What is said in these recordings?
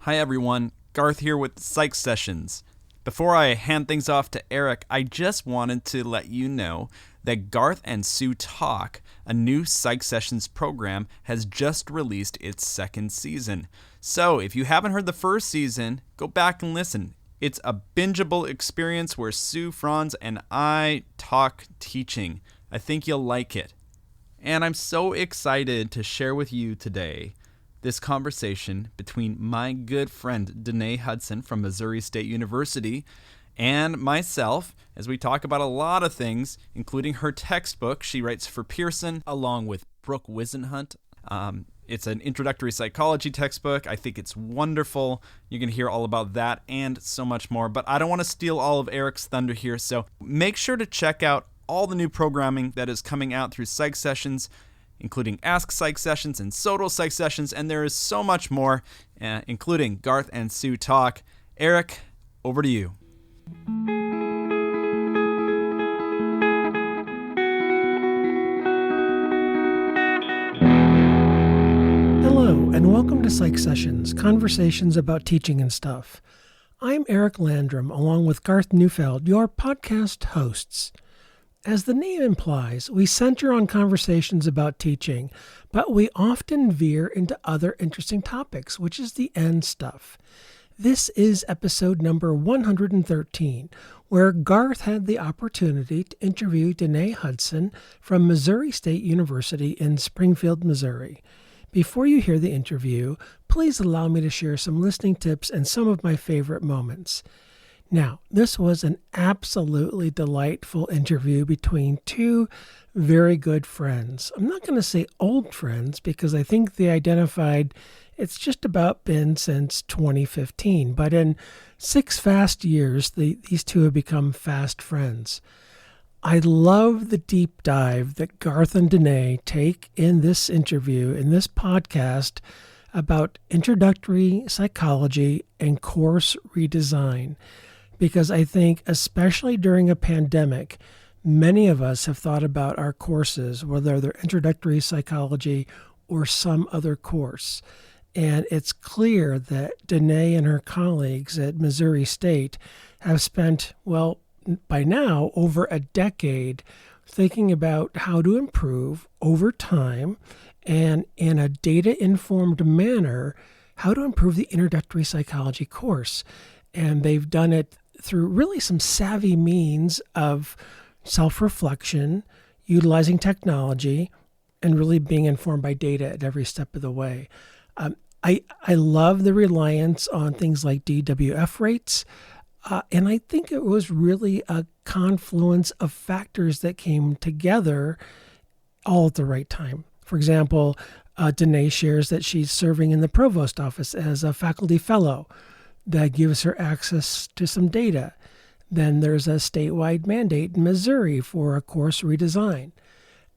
Hi everyone, Garth here with Psych Sessions. Before I hand things off to Eric, I just wanted to let you know that Garth and Sue Talk, a new Psych Sessions program, has just released its second season. So if you haven't heard the first season, go back and listen. It's a bingeable experience where Sue, Franz, and I talk teaching. I think you'll like it. And I'm so excited to share with you today this conversation between my good friend Danae Hudson from Missouri State University and myself as we talk about a lot of things, including her textbook she writes for Pearson, along with Brooke Wisenhunt. It's an introductory psychology textbook. I think it's wonderful. You're going to hear all about that and so much more. But I don't want to steal all of Eric's thunder here, so make sure to check out all the new programming that is coming out through Psych Sessions, including Ask Psych Sessions and Sodal Psych Sessions, and there is so much more, including Garth and Sue Talk. Eric, over to you. Hello, and welcome to Psych Sessions, conversations about teaching and stuff. I'm Eric Landrum, along with Garth Neufeld, your podcast hosts. As the name implies, we center on conversations about teaching, but we often veer into other interesting topics, which is the end stuff. This is episode number 113, where Garth had the opportunity to interview Danae Hudson from Missouri State University in Springfield, Missouri. Before you hear the interview, please allow me to share some listening tips and some of my favorite moments. Now, this was an absolutely delightful interview between two very good friends. I'm not going to say old friends because I think they identified it's just about been since 2015. But in 6 fast years, these two have become fast friends. I love the deep dive that Garth and Danae take in this interview, in this podcast, about introductory psychology and course redesign. Because I think, especially during a pandemic, many of us have thought about our courses, whether they're introductory psychology or some other course. And it's clear that Danae and her colleagues at Missouri State have spent, well, by now, over a decade thinking about how to improve over time and in a data-informed manner, how to improve the introductory psychology course. And they've done it through really some savvy means of self-reflection, utilizing technology, and really being informed by data at every step of the way. I love the reliance on things like DWF rates, and I think it was really a confluence of factors that came together all at the right time. For example, Danae shares that she's serving in the Provost office as a faculty fellow. That gives her access to some data. Then there's a statewide mandate in Missouri for a course redesign.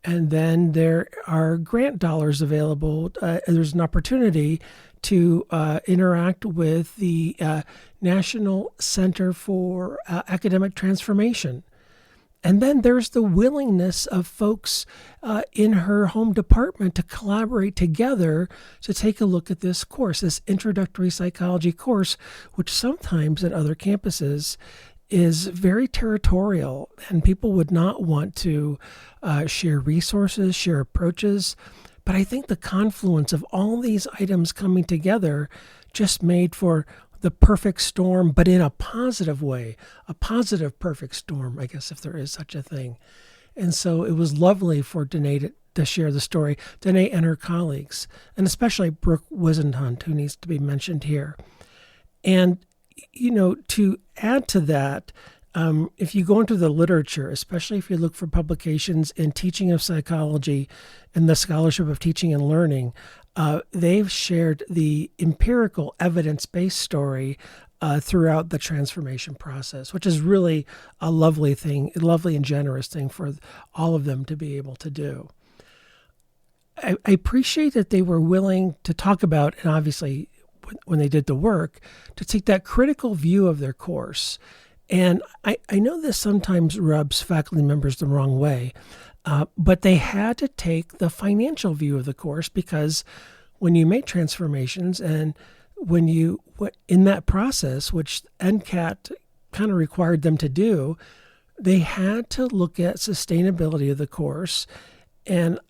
And then there are grant dollars available. There's an opportunity to interact with the National Center for Academic Transformation. And then there's the willingness of folks in her home department to collaborate together to take a look at this course, this introductory psychology course, which sometimes at other campuses is very territorial, and people would not want to share resources, share approaches. But I think the confluence of all these items coming together just made for the perfect storm, but in a positive way, a positive perfect storm, I guess, if there is such a thing. And so it was lovely for Danae to share the story, Danae and her colleagues, and especially Brooke Wisenhunt, who needs to be mentioned here. And, you know, to add to that, if you go into the literature, especially if you look for publications in teaching of psychology and the scholarship of teaching and learning, they've shared the empirical evidence-based story throughout the transformation process, which is really a lovely thing, a lovely and generous thing for all of them to be able to do. I appreciate that they were willing to talk about, and obviously when they did the work, to take that critical view of their course. And I know this sometimes rubs faculty members the wrong way, but they had to take the financial view of the course because when you make transformations and in that process, which NCAT kind of required them to do, they had to look at sustainability of the course. And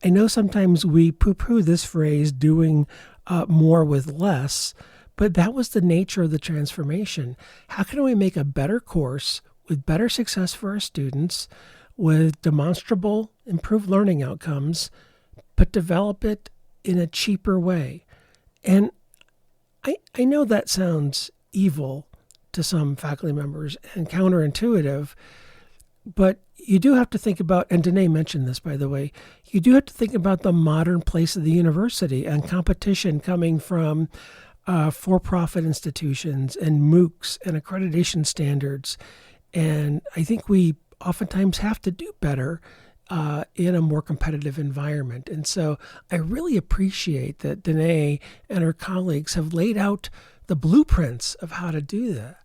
I know sometimes we poo-poo this phrase, doing more with less, but that was the nature of the transformation. How can we make a better course with better success for our students, with demonstrable improved learning outcomes, but develop it in a cheaper way? And I know that sounds evil to some faculty members and counterintuitive, but you do have to think about, and Danae mentioned this, by the way, you do have to think about the modern place of the university and competition coming from for-profit institutions and MOOCs and accreditation standards. And I think we oftentimes have to do better in a more competitive environment. And so I really appreciate that Danae and her colleagues have laid out the blueprints of how to do that.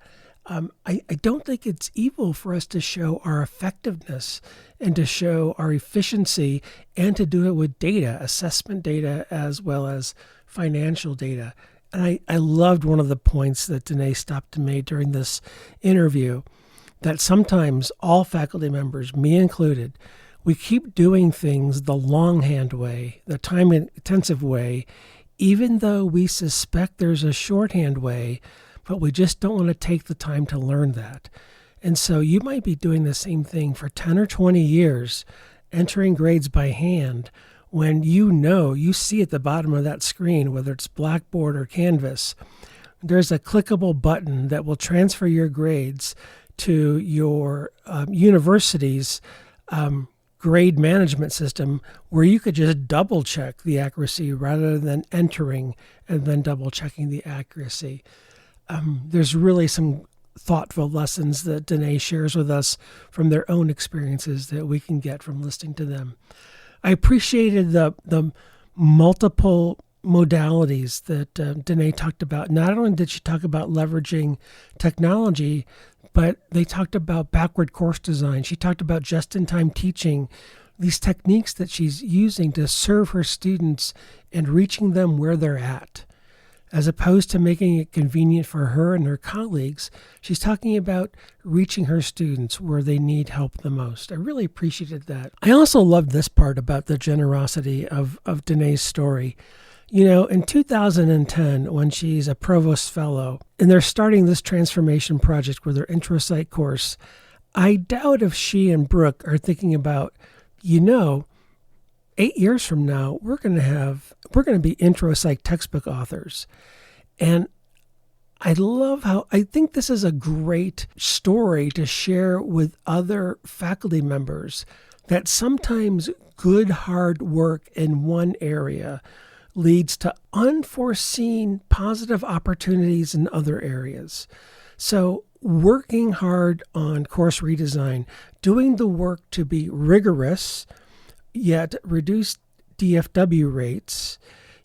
I don't think it's evil for us to show our effectiveness and to show our efficiency and to do it with data, assessment data, as well as financial data. And I loved one of the points that Danae stopped and made during this interview, that sometimes all faculty members, me included, we keep doing things the longhand way, the time-intensive way, even though we suspect there's a shorthand way, but we just don't want to take the time to learn that. And so you might be doing the same thing for 10 or 20 years, entering grades by hand, when you see at the bottom of that screen, whether it's Blackboard or Canvas, there's a clickable button that will transfer your grades to your university's grade management system, where you could just double check the accuracy rather than entering and then double checking the accuracy. There's really some thoughtful lessons that Danae shares with us from their own experiences that we can get from listening to them. I appreciated the multiple modalities that Danae talked about. Not only did she talk about leveraging technology, but they talked about backward course design. She talked about just-in-time teaching, these techniques that she's using to serve her students and reaching them where they're at. As opposed to making it convenient for her and her colleagues, she's talking about reaching her students where they need help the most. I really appreciated that. I also loved this part about the generosity of Danae's story. In 2010, when she's a Provost Fellow, and they're starting this transformation project with their Intro Psych course, I doubt if she and Brooke are thinking about, 8 years from now, we're going to be Intro Psych textbook authors. And I think this is a great story to share with other faculty members, that sometimes good hard work in one area leads to unforeseen positive opportunities in other areas. So working hard on course redesign, doing the work to be rigorous, yet reduce DFW rates,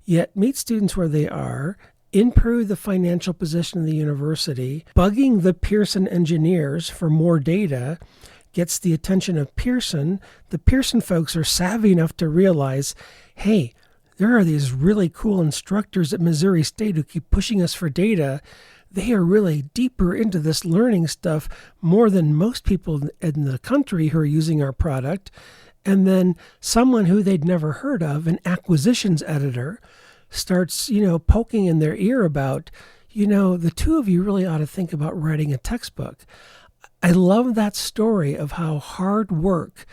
yet meet students where they are, improve the financial position of the university, bugging the Pearson engineers for more data, gets the attention of Pearson. The Pearson folks are savvy enough to realize, hey, there are these really cool instructors at Missouri State who keep pushing us for data. They are really deeper into this learning stuff more than most people in the country who are using our product. And then someone who they'd never heard of, an acquisitions editor, starts, poking in their ear about, the two of you really ought to think about writing a textbook. I love that story of how hard work,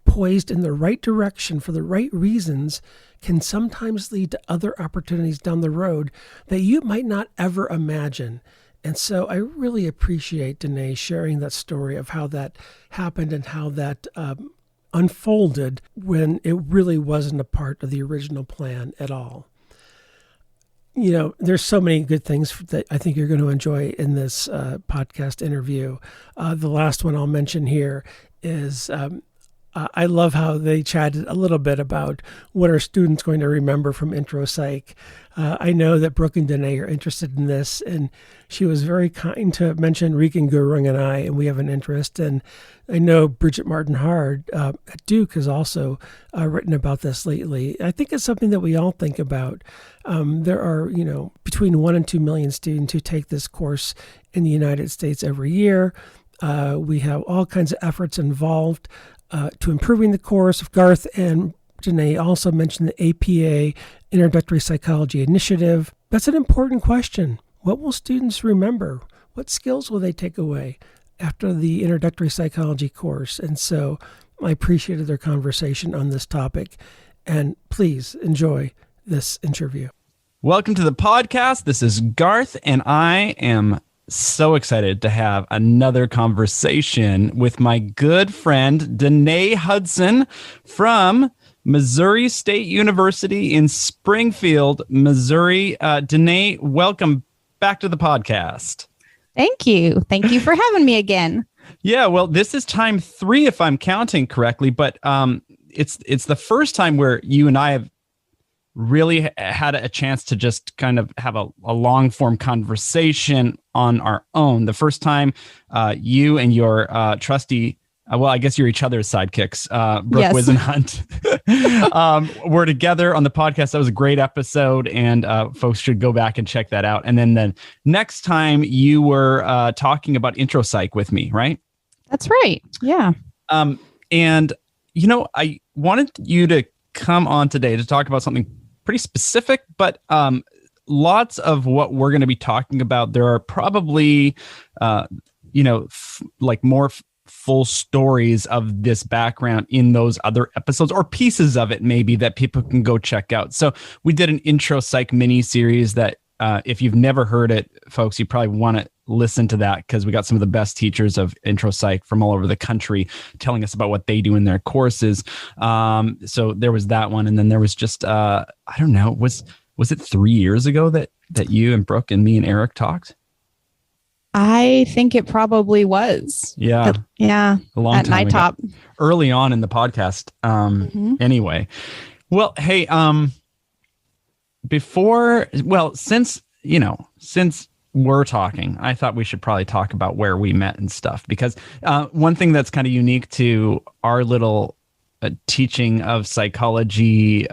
poised in the right direction for the right reasons, can sometimes lead to other opportunities down the road that you might not ever imagine. And so I really appreciate Danae sharing that story of how that happened and how that unfolded when it really wasn't a part of the original plan at all. There's so many good things that I think you're going to enjoy in this podcast interview. The last one I'll mention here is I love how they chatted a little bit about what are students going to remember from Intro Psych. I know that Brooke and Danae are interested in this, and she was very kind to mention Riken Gurung and I, and we have an interest. And I know Bridget Martin Hard at Duke has also written about this lately. I think it's something that we all think about. There are, between 1 and 2 million students who take this course in the United States every year. We have all kinds of efforts involved to improving the course. Garth and Danae also mentioned the APA Introductory Psychology Initiative. That's an important question. What will students remember? What skills will they take away after the Introductory Psychology course? And so I appreciated their conversation on this topic. And please enjoy this interview. Welcome to the podcast. This is Garth, and I am so excited to have another conversation with my good friend, Danae Hudson from Missouri State University in Springfield, Missouri. Danae, welcome back to the podcast. Thank you. Thank you for having me again. Yeah, well, this is time 3, if I'm counting correctly, but it's the first time where you and I have really had a chance to just kind of have a long form conversation on our own. The first time you and your trusty, well, I guess you're each other's sidekicks, Brooke Yes. Wisenhunt, were together on the podcast. That was a great episode, and folks should go back and check that out. And then the next time you were talking about Intro Psych with me, right? That's right. Yeah. And, I wanted you to come on today to talk about something pretty specific, but lots of what we're going to be talking about, there are probably, more full stories of this background in those other episodes, or pieces of it maybe that people can go check out. So we did an Intro Psych mini series that if you've never heard it, folks, you probably want to listen to that, because we got some of the best teachers of Intro Psych from all over the country telling us about what they do in their courses. So there was that one. And then there was just, I don't know, was it 3 years ago that you and Brooke and me and Eric talked? I think it probably was. Yeah. Yeah. A long at time Night ago. Top. Early on in the podcast. Anyway, well, hey, since we're talking, I thought we should probably talk about where we met and stuff, because one thing that's kind of unique to our little teaching of psychology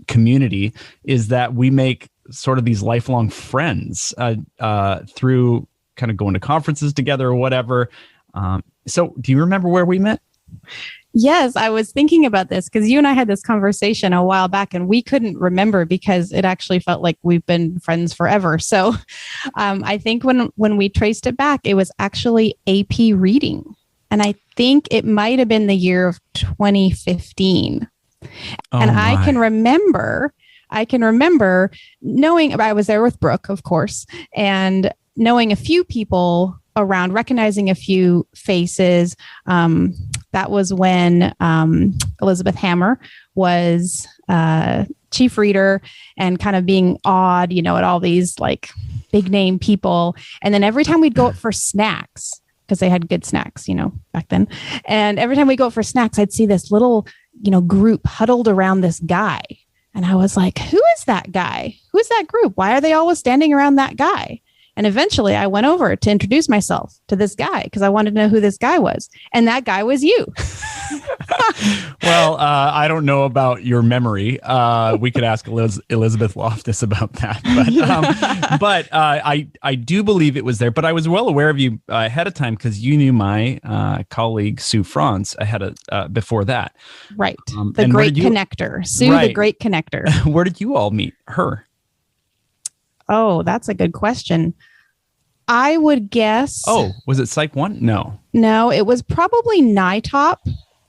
community is that we make sort of these lifelong friends through kind of going to conferences together or whatever. So do you remember where we met? Yes, I was thinking about this because you and I had this conversation a while back and we couldn't remember because it actually felt like we've been friends forever. So I think when we traced it back, it was actually AP reading. And I think it might have been the year of 2015. And I can remember knowing, I was there with Brooke, of course, and knowing a few people around, recognizing a few faces. That was when Elizabeth Hammer was chief reader and kind of being awed, at all these like big name people. And then every time we'd go up for snacks, because they had good snacks, back then. And every time we go up for snacks, I'd see this little, group huddled around this guy. And I was like, who is that guy? Who is that group? Why are they always standing around that guy? And eventually I went over to introduce myself to this guy because I wanted to know who this guy was. And that guy was you. Well, I don't know about your memory. We could ask Elizabeth Loftus about that. But I do believe it was there. But I was well aware of you ahead of time because you knew my colleague, Sue Franz, before that. Right. The great connector. Sue, right. The great connector. Where did you all meet her? Oh, that's a good question. I would guess. Oh, was it Psych 1? No, it was probably NITOP.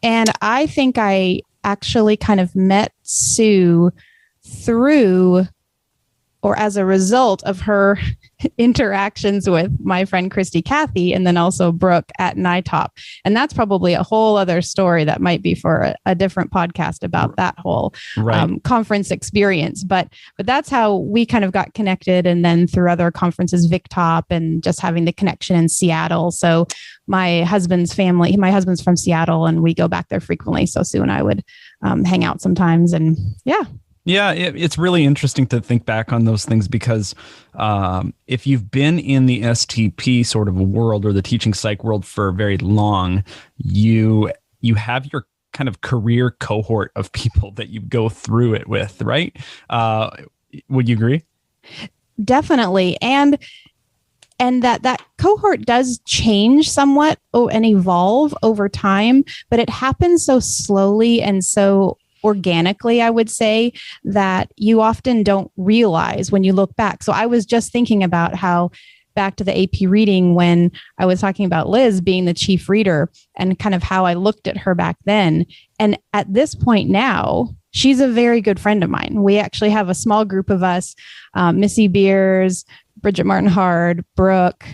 And I think I actually kind of met Sue through or as a result of her interactions with my friend Christy Cathy, and then also Brooke at NITOP. And that's probably a whole other story that might be for a different podcast about that whole conference experience. But that's how we kind of got connected. And then through other conferences, VicTop, and just having the connection in Seattle. So my husband's from Seattle, and we go back there frequently. So Sue and I would hang out sometimes, and yeah. Yeah, it's really interesting to think back on those things because if you've been in the STP sort of world or the teaching psych world for very long, you have your kind of career cohort of people that you go through it with, right? Would you agree? Definitely. And that cohort does change somewhat and evolve over time, but it happens so slowly and so organically, I would say, that you often don't realize when you look back. So I was just thinking about how back to the AP reading when I was talking about Liz being the chief reader and kind of how I looked at her back then. And at this point now, she's a very good friend of mine. We actually have a small group of us, Missy Beers, Bridget Martin Hard, Brooke,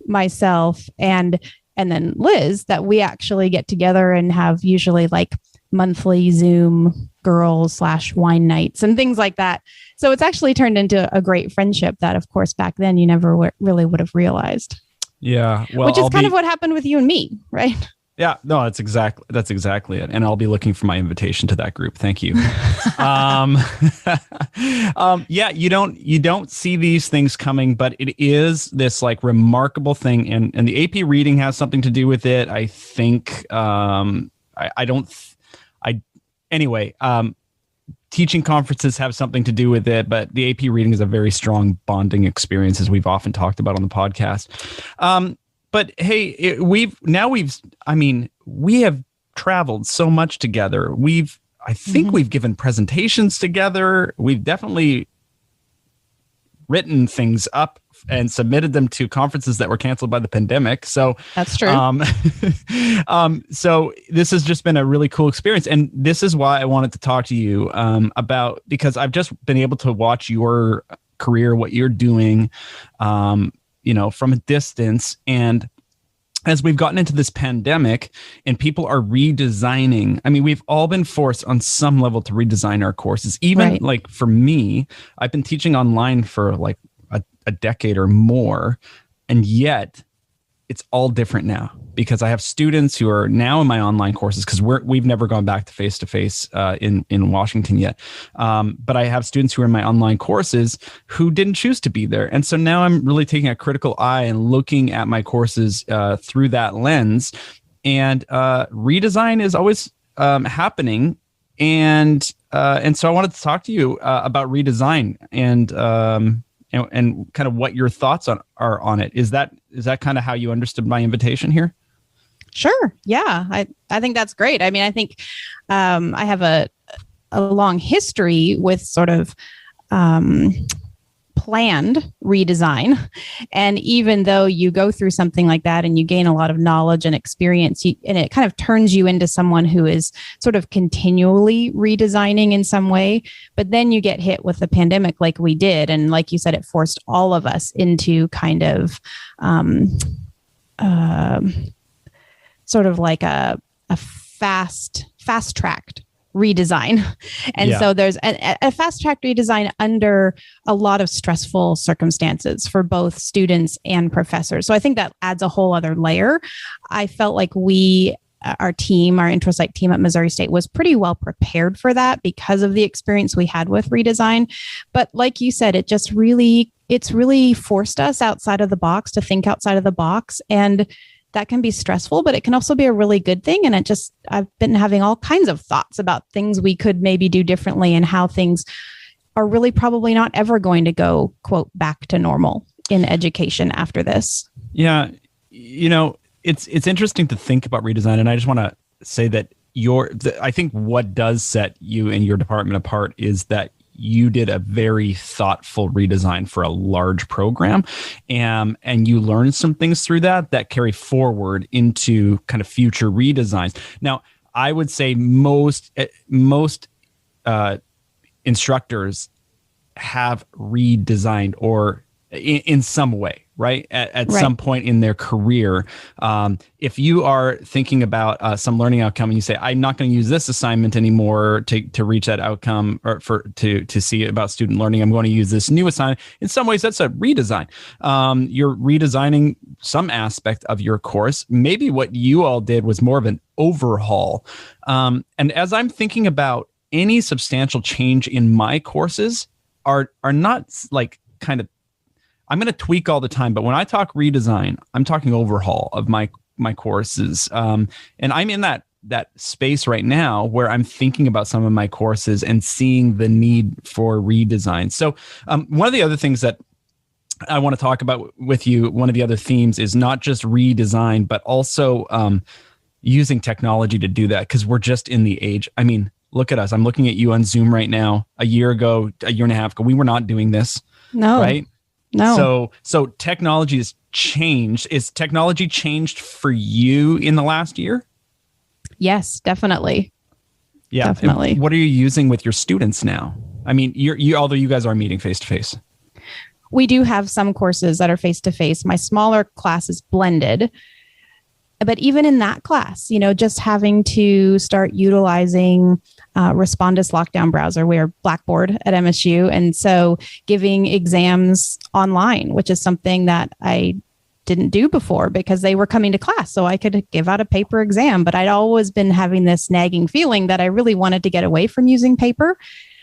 myself, and then Liz, that we actually get together and have usually like monthly Zoom girls / wine nights and things like that. So it's actually turned into a great friendship that, of course, back then you never really would have realized. Yeah. Well, which is kind of what happened with you and me, right? Yeah, no, that's exactly it. And I'll be looking for my invitation to that group. Thank you. Yeah, you don't see these things coming, but it is this like remarkable thing. And the AP reading has something to do with it. I think, teaching conferences have something to do with it, but the AP reading is a very strong bonding experience, as we've often talked about on the podcast. But hey, we have traveled so much together. I think we've given presentations together. We've definitely written things up and submitted them to conferences that were canceled by the pandemic. So that's true. So this has just been a really cool experience. And this is why I wanted to talk to you about, because I've just been able to watch your career, what you're doing, from a distance. And as we've gotten into this pandemic and people are redesigning, I mean, we've all been forced on some level to redesign our courses. Even like for me, I've been teaching online for like a decade or more, and yet it's all different now because I have students who are now in my online courses because we've never gone back to face-to-face in Washington yet. But I have students who are in my online courses who didn't choose to be there. And so now I'm really taking a critical eye and looking at my courses through that lens. And redesign is always happening. And so I wanted to talk to you about redesign and kind of what your thoughts are on it. Is that kind of how you understood my invitation here? Sure. Yeah. I think that's great. I mean, I think I have a long history with sort of planned redesign. And even though you go through something like that and you gain a lot of knowledge and experience, and it kind of turns you into someone who is sort of continually redesigning in some way, but then you get hit with the pandemic like we did. And like you said, it forced all of us into kind of sort of like a fast-tracked redesign. And so there's a fast-track redesign under a lot of stressful circumstances for both students and professors. So I think that adds a whole other layer. I felt like our intro psych team at Missouri State was pretty well prepared for that because of the experience we had with redesign. But like you said, it's really forced us outside of the box to think outside of the box. And that can be stressful, but it can also be a really good thing. And I've been having all kinds of thoughts about things we could maybe do differently and how things are really probably not ever going to go, quote, back to normal in education after this. Yeah. It's interesting to think about redesign. And I just want to say that I think what does set you and your department apart is that you did a very thoughtful redesign for a large program, and you learned some things through that carry forward into kind of future redesigns. Now, I would say most instructors have redesigned or in some way, right? At Right. some point in their career. If you are thinking about some learning outcome and you say, I'm not going to use this assignment anymore to reach that outcome or to see about student learning, I'm going to use this new assignment. In some ways, that's a redesign. You're redesigning some aspect of your course. Maybe what you all did was more of an overhaul. And as I'm thinking about any substantial change in my courses are not like kind of, I'm going to tweak all the time, but when I talk redesign, I'm talking overhaul of my courses. And I'm in that space right now where I'm thinking about some of my courses and seeing the need for redesign. So one of the other things that I want to talk about with you, one of the other themes is not just redesign, but also using technology to do that, because we're just in the age. I mean, look at us. I'm looking at you on Zoom right now. A year and a half ago, we were not doing this. No. Right? No. So technology has changed. Is technology changed for you in the last year? Yes, definitely. Yeah, definitely. And what are you using with your students now? I mean, although you guys are meeting face to face. We do have some courses that are face to face. My smaller class is blended. But even in that class, just having to start utilizing Respondus Lockdown Browser, we're Blackboard at MSU. And so giving exams online, which is something that I didn't do before because they were coming to class. So I could give out a paper exam, but I'd always been having this nagging feeling that I really wanted to get away from using paper,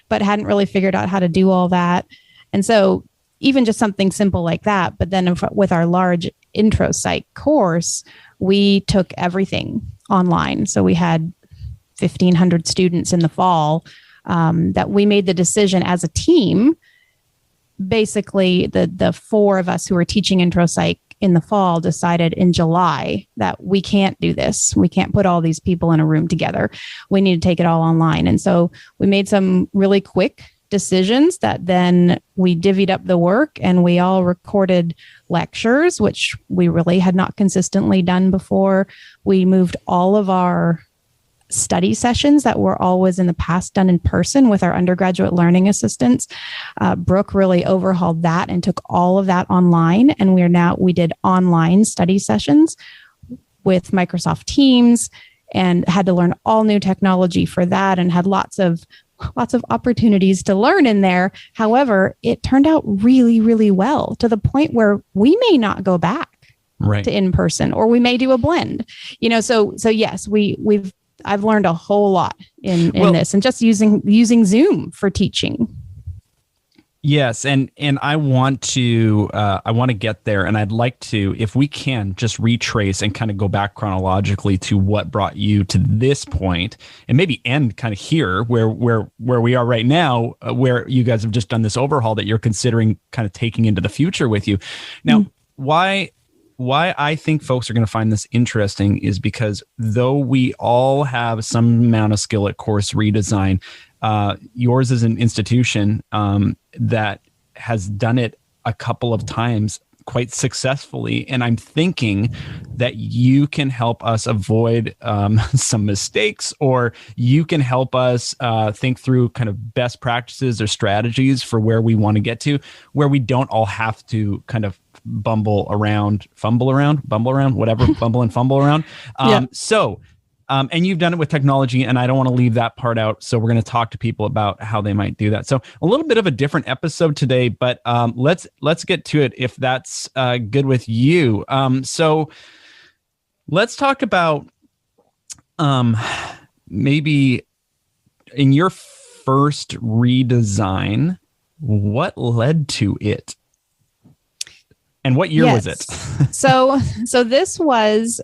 but hadn't really figured out how to do all that. And so even just something simple like that, but then with our large intro psych course, we took everything online. So we had 1,500 students in the fall that we made the decision as a team. Basically, the four of us who were teaching intro psych in the fall decided in July that we can't do this. We can't put all these people in a room together. We need to take it all online. And so we made some really quick decisions that then we divvied up the work and we all recorded lectures, which we really had not consistently done before. We moved all of our study sessions that were always in the past done in person with our undergraduate learning assistants. Brooke really overhauled that and took all of that online. And we did online study sessions with Microsoft Teams and had to learn all new technology for that and had lots of opportunities to learn in there. However, it turned out really, really well to the point where we may not go back to in person, or we may do a blend. So yes, I've learned a whole lot in this, and just using Zoom for teaching. Yes, and I want to get there, and I'd like to, if we can, just retrace and kind of go back chronologically to what brought you to this point, and maybe end kind of here where we are right now, where you guys have just done this overhaul that you're considering kind of taking into the future with you. Now, why I think folks are going to find this interesting is because though we all have some amount of skill at course redesign, yours is an institution that has done it a couple of times quite successfully. And I'm thinking that you can help us avoid some mistakes, or you can help us think through kind of best practices or strategies for where we want to get to, where we don't all have to kind of fumble and fumble around. And you've done it with technology, and I don't want to leave that part out. So we're going to talk to people about how they might do that. So a little bit of a different episode today, but let's get to it if that's good with you. So let's talk about maybe in your first redesign, what led to it? And what year was it? So this was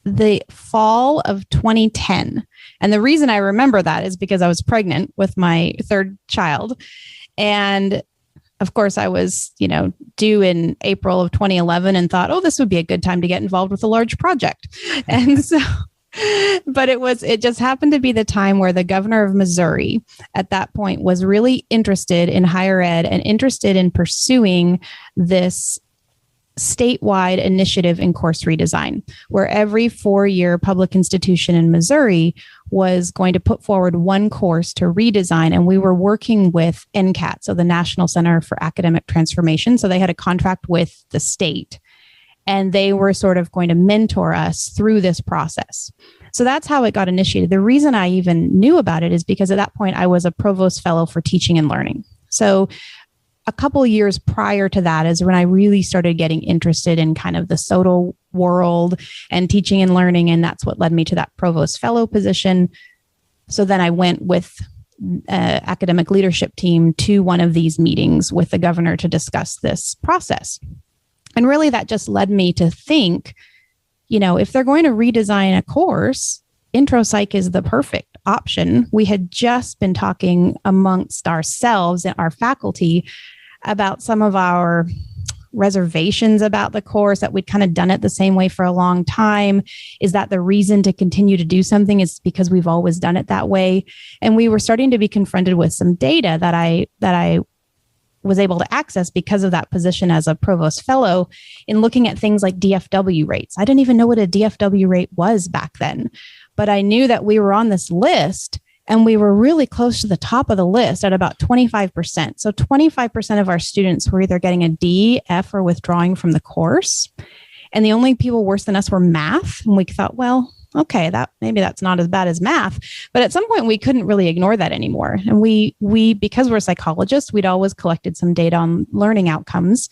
the fall of 2010. And the reason I remember that is because I was pregnant with my third child. And of course, I was, due in April of 2011 and thought, this would be a good time to get involved with a large project. And so, but it just happened to be the time where the governor of Missouri at that point was really interested in higher ed and interested in pursuing this statewide initiative in course redesign, where every 4-year public institution in Missouri was going to put forward one course to redesign, and we were working with NCAT, so the National Center for Academic Transformation. So they had a contract with the state, and they were sort of going to mentor us through this process. So that's how it got initiated. The reason I even knew about it is because at that point I was a Provost Fellow for Teaching and Learning. So a couple of years prior to that is when I really started getting interested in kind of the SOTA world and teaching and learning. And that's what led me to that Provost Fellow position. So then I went with academic leadership team to one of these meetings with the governor to discuss this process. And really that just led me to think, if they're going to redesign a course, Intro Psych is the perfect option. We had just been talking amongst ourselves and our faculty about some of our reservations about the course, that we'd kind of done it the same way for a long time. Is that the reason to continue to do something is because we've always done it that way? And we were starting to be confronted with some data that I was able to access because of that position as a Provost Fellow in looking at things like DFW rates. I didn't even know what a DFW rate was back then, but I knew that we were on this list and we were really close to the top of the list at about 25%. So 25% of our students were either getting a D, F, or withdrawing from the course. And the only people worse than us were math. And we thought, well, okay, maybe that's not as bad as math. But at some point we couldn't really ignore that anymore. And we because we're psychologists, we'd always collected some data on learning outcomes.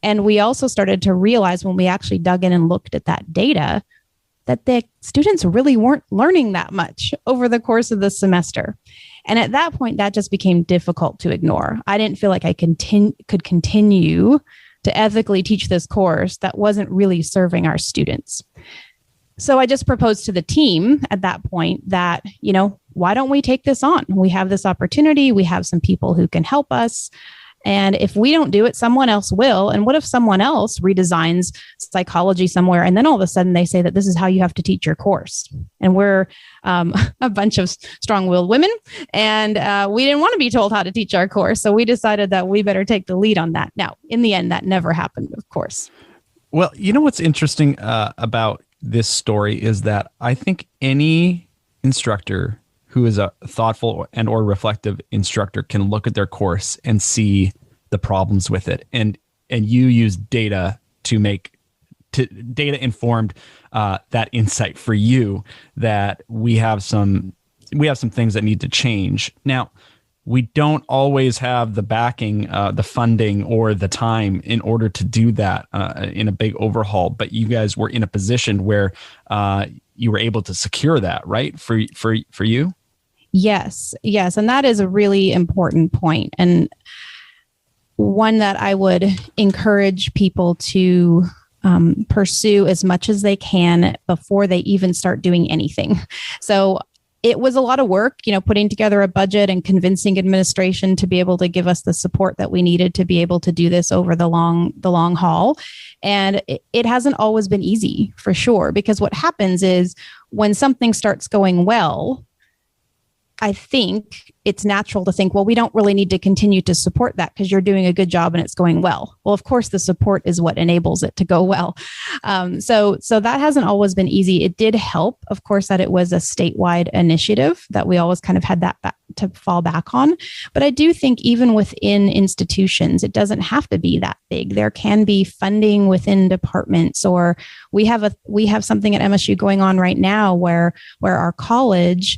And we also started to realize when we actually dug in and looked at that data that the students really weren't learning that much over the course of the semester. And at that point, that just became difficult to ignore. I didn't feel like I could continue to ethically teach this course that wasn't really serving our students. So I just proposed to the team at that point that, why don't we take this on? We have this opportunity. We have some people who can help us. And if we don't do it, someone else will. And what if someone else redesigns psychology somewhere and then all of a sudden they say that this is how you have to teach your course? And we're a bunch of strong-willed women, and we didn't want to be told how to teach our course. So we decided that we better take the lead on that. Now, in the end, that never happened, of course. Well, what's interesting about this story is that I think any instructor who is a thoughtful and or reflective instructor can look at their course and see the problems with it. And you use data to make data informed that insight for you that we have some things that need to change. Now, we don't always have the backing, the funding, or the time in order to do that in a big overhaul. But you guys were in a position where you were able to secure that, right? For you? Yes. And that is a really important point, and one that I would encourage people to pursue as much as they can before they even start doing anything. So it was a lot of work, putting together a budget and convincing administration to be able to give us the support that we needed to be able to do this over the long haul. And it hasn't always been easy, for sure, because what happens is when something starts going well, I think it's natural to think, well, we don't really need to continue to support that because you're doing a good job and it's going well. Well, of course, the support is what enables it to go well. So that hasn't always been easy. It did help, of course, that it was a statewide initiative that we always kind of had that to fall back on. But I do think even within institutions, it doesn't have to be that big. There can be funding within departments, or we have something at MSU going on right now where our college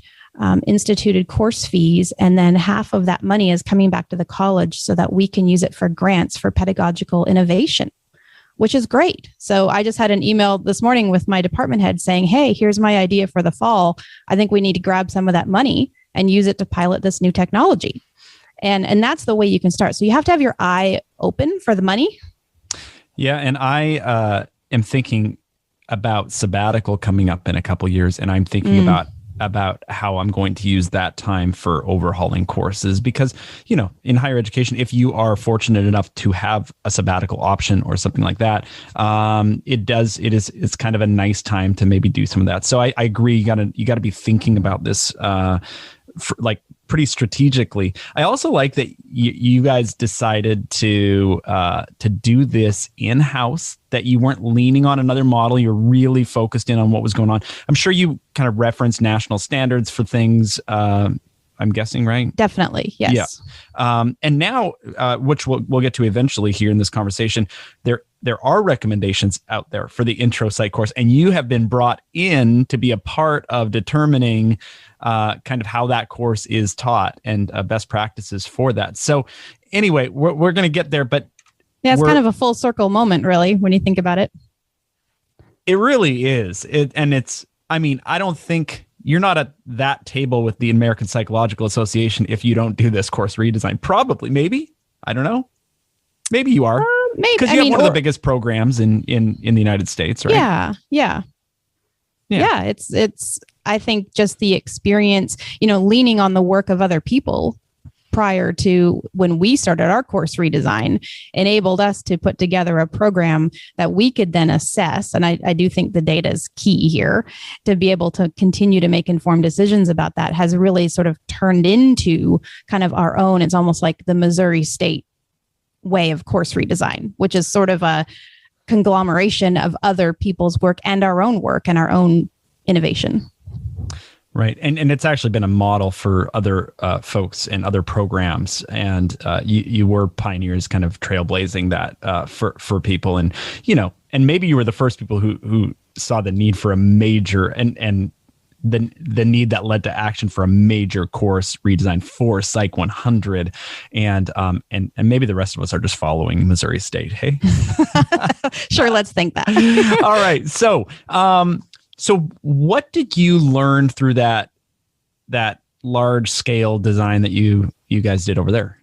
instituted course fees, and then half of that money is coming back to the college so that we can use it for grants for pedagogical innovation, which is great. So I just had an email this morning with my department head saying, hey, here's my idea for the fall. I think we need to grab some of that money and use it to pilot this new technology. And that's the way you can start. So you have to have your eye open for the money. Yeah. And I am thinking about sabbatical coming up in a couple years, and I'm thinking about how I'm going to use that time for overhauling courses, because, in higher education, if you are fortunate enough to have a sabbatical option or something like that, it's kind of a nice time to maybe do some of that. So I agree. You gotta be thinking about this like pretty strategically. I also like that you guys decided to do this in-house, that you weren't leaning on another model. You're really focused in on what was going on. I'm sure you kind of referenced national standards for things. I'm guessing, right? Definitely, yes. Yeah. And now, which we'll get to eventually here in this conversation, there are recommendations out there for the intro psych course, and you have been brought in to be a part of determining kind of how that course is taught and best practices for that. So anyway, we're going to get there, but yeah, it's kind of a full circle moment, really, when you think about it. It really is. I don't think you're not at that table with the American Psychological Association if you don't do this course redesign. Probably, maybe. I don't know. Maybe you are. Maybe. Because you have one of the biggest programs in the United States, right? Yeah. It's I think just the experience, leaning on the work of other people prior to when we started our course redesign enabled us to put together a program that we could then assess. And I do think the data is key here to be able to continue to make informed decisions about that has really sort of turned into kind of our own. It's almost like the Missouri State way of course redesign, which is sort of a conglomeration of other people's work and our own work and our own innovation. Right. And it's actually been a model for other folks and other programs. And you were pioneers kind of trailblazing that for people. And, and maybe you were the first people who saw the need for a major and the need that led to action for a major course redesign for Psych 100. And maybe the rest of us are just following Missouri State. Hey, sure. Let's think that. All right. So what did you learn through that large scale design that you guys did over there?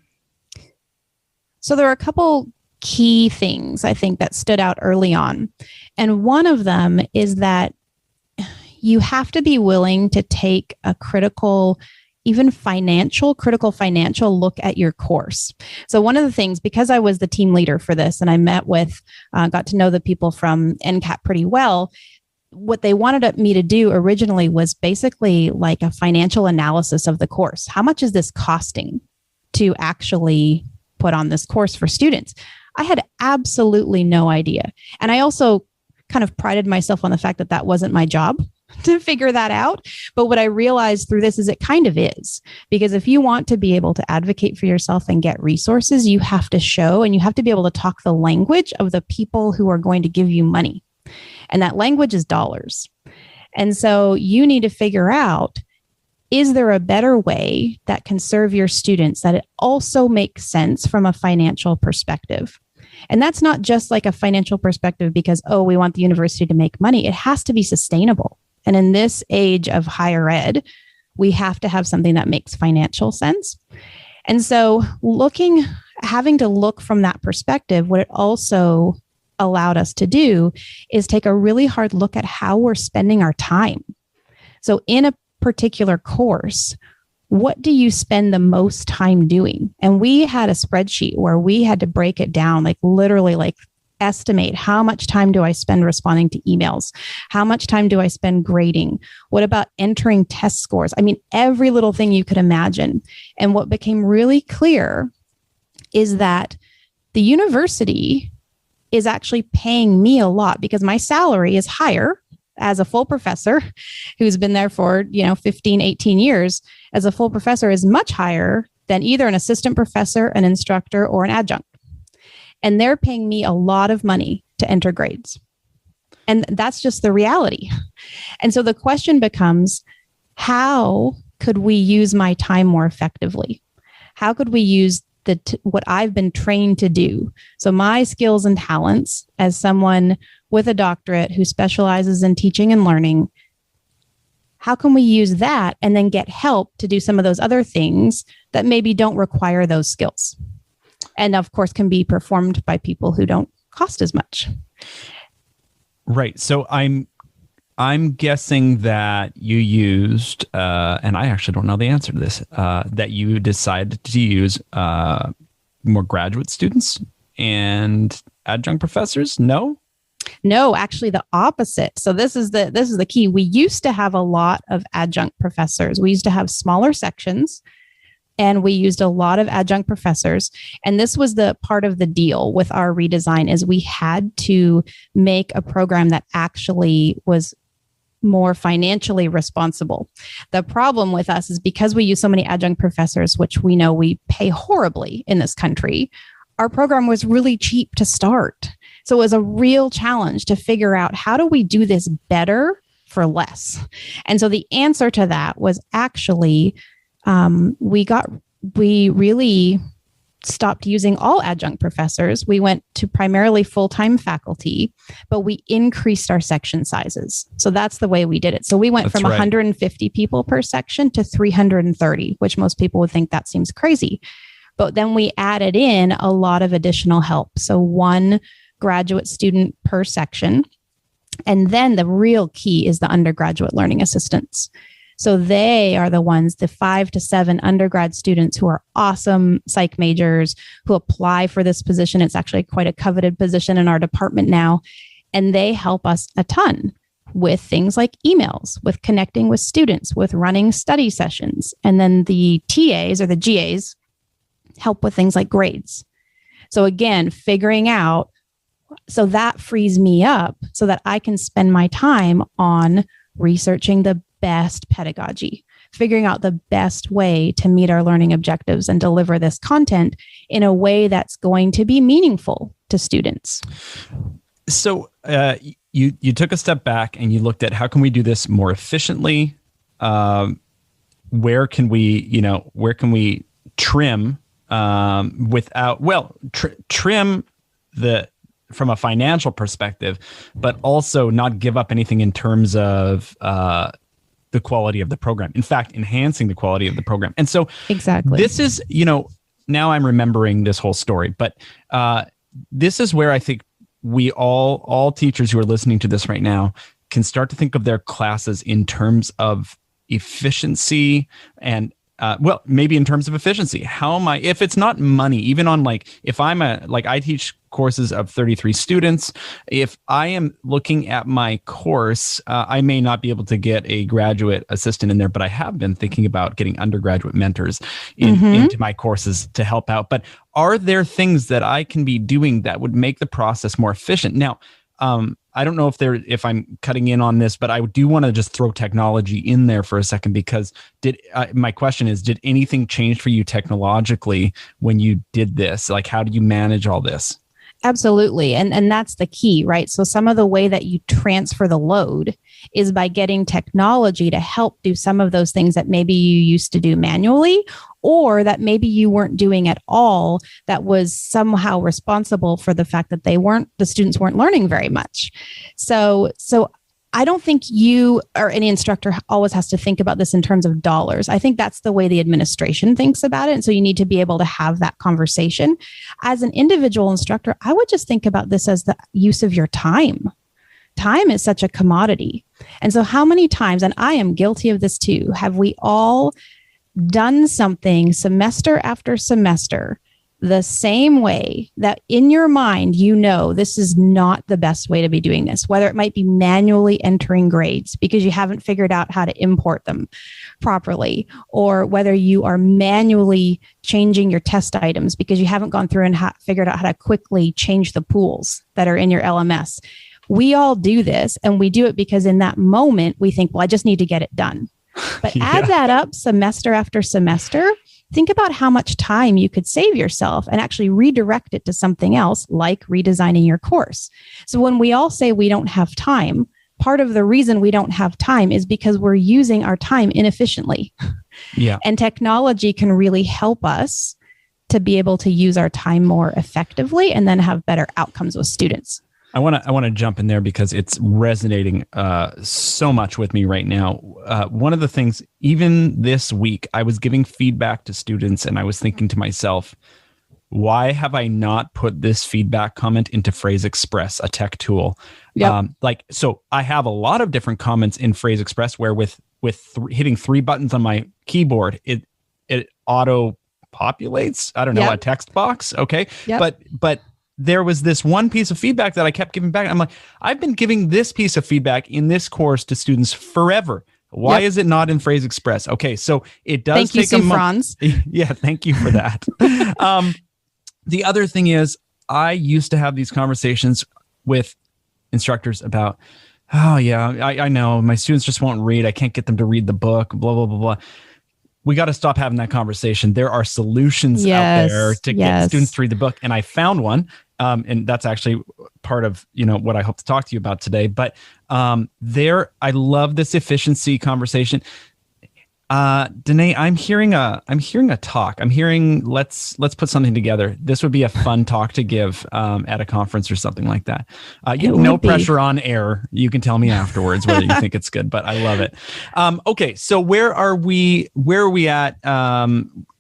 So there are a couple key things I think that stood out early on. And one of them is that you have to be willing to take a critical financial look at your course. So one of the things, because I was the team leader for this and I met with, got to know the people from NCAP pretty well, what they wanted me to do originally was basically like a financial analysis of the course. How much is this costing to actually put on this course for students? I had absolutely no idea. And I also kind of prided myself on the fact that that wasn't my job to figure that out. But what I realized through this is it kind of is, because if you want to be able to advocate for yourself and get resources, you have to show and you have to be able to talk the language of the people who are going to give you money. And that language is dollars. And so you need to figure out, is there a better way that can serve your students that it also makes sense from a financial perspective? And that's not just like a financial perspective because, we want the university to make money. It has to be sustainable. And in this age of higher ed, we have to have something that makes financial sense. And so having to look from that perspective, what it also allowed us to do is take a really hard look at how we're spending our time. So in a particular course, what do you spend the most time doing? And we had a spreadsheet where we had to break it down, like literally like estimate how much time do I spend responding to emails? How much time do I spend grading? What about entering test scores? I mean, every little thing you could imagine. And what became really clear is that the university is actually paying me a lot because my salary is higher as a full professor who's been there for, 15, 18 years. As a full professor is much higher than either an assistant professor, an instructor, or an adjunct. And they're paying me a lot of money to enter grades. And that's just the reality. And so the question becomes, how could we use my time more effectively? How could we use what I've been trained to do? So my skills and talents as someone with a doctorate who specializes in teaching and learning, how can we use that and then get help to do some of those other things that maybe don't require those skills? And of course, can be performed by people who don't cost as much. Right. So I'm guessing that you used, and I actually don't know the answer to this, that you decided to use more graduate students and adjunct professors? No? No, actually the opposite. So this is the key. We used to have a lot of adjunct professors. We used to have smaller sections, and we used a lot of adjunct professors. And this was the part of the deal with our redesign, is we had to make a program that actually was more financially responsible. The problem with us is because we use so many adjunct professors, which we know we pay horribly in this country, our program was really cheap to start. So it was a real challenge to figure out, how do we do this better for less? And so the answer to that was actually, we really stopped using all adjunct professors. We went to primarily full-time faculty, but we increased our section sizes. So that's the way we did it. So we went from 150 people per section to 330, which most people would think that seems crazy. But then we added in a lot of additional help. So one graduate student per section. And then the real key is the undergraduate learning assistants. So they are the ones, the 5 to 7 undergrad students who are awesome psych majors who apply for this position. It's actually quite a coveted position in our department now. And they help us a ton with things like emails, with connecting with students, with running study sessions. And then the TAs or the GAs help with things like grades. So again, figuring out, so that frees me up so that I can spend my time on researching the best pedagogy, figuring out the best way to meet our learning objectives and deliver this content in a way that's going to be meaningful to students. So you took a step back and you looked at, how can we do this more efficiently? Where can we trim trim from a financial perspective, but also not give up anything in terms of the quality of the program. In fact, enhancing the quality of the program. And so exactly, this is, now I'm remembering this whole story, but this is where I think we all teachers who are listening to this right now can start to think of their classes in terms of efficiency and maybe in terms of efficiency. How am I, if it's not money, even on if I'm I teach courses of 33 students, if I am looking at my course, I may not be able to get a graduate assistant in there, but I have been thinking about getting undergraduate mentors into my courses to help out. But are there things that I can be doing that would make the process more efficient? Now, I don't know if I'm cutting in on this, but I do want to just throw technology in there for a second, because my question is, did anything change for you technologically when you did this? How do you manage all this? Absolutely. And that's the key, right? So some of the way that you transfer the load is by getting technology to help do some of those things that maybe you used to do manually, or that maybe you weren't doing at all, that was somehow responsible for the fact that the students weren't learning very much. So I don't think you or any instructor always has to think about this in terms of dollars. I think that's the way the administration thinks about it. And so you need to be able to have that conversation. As an individual instructor, I would just think about this as the use of your time. Time is such a commodity. And so how many times, and I am guilty of this too, have we all done something semester after semester the same way that in your mind, this is not the best way to be doing this, whether it might be manually entering grades because you haven't figured out how to import them properly, or whether you are manually changing your test items because you haven't gone through and figured out how to quickly change the pools that are in your LMS. We all do this, and we do it because in that moment we think, well, I just need to get it done. But add that up semester after semester. Think about how much time you could save yourself and actually redirect it to something else, like redesigning your course. So when we all say we don't have time, part of the reason we don't have time is because we're using our time inefficiently. Yeah. And technology can really help us to be able to use our time more effectively and then have better outcomes with students. I want to jump in there because it's resonating so much with me right now. One of the things, even this week, I was giving feedback to students and I was thinking to myself, why have I not put this feedback comment into Phrase Express, a tech tool? Yep. So I have a lot of different comments in Phrase Express where with hitting 3 buttons on my keyboard, it auto populates, I don't know, a text box. Okay. Yep. But there was this one piece of feedback that I kept giving back. I'm like, I've been giving this piece of feedback in this course to students forever. Why is it not in Phrase Express? Okay, so it does take a month. Yeah, thank you for that. The other thing is, I used to have these conversations with instructors about, oh yeah, I know my students just won't read. I can't get them to read the book, blah, blah, blah, blah. We got to stop having that conversation. There are solutions out there to get students to read the book. And I found one. And that's actually part of, what I hope to talk to you about today. But I love this efficiency conversation. Danae, I'm hearing a talk. I'm hearing let's put something together. This would be a fun talk to give at a conference or something like that. No pressure on air. You can tell me afterwards whether you think it's good, but I love it. Okay, so where are we at?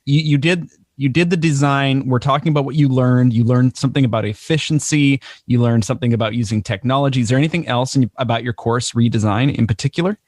You did the design. We're talking about what you learned. You learned something about efficiency. You learned something about using technology. Is there anything else about your course Redesign in particular?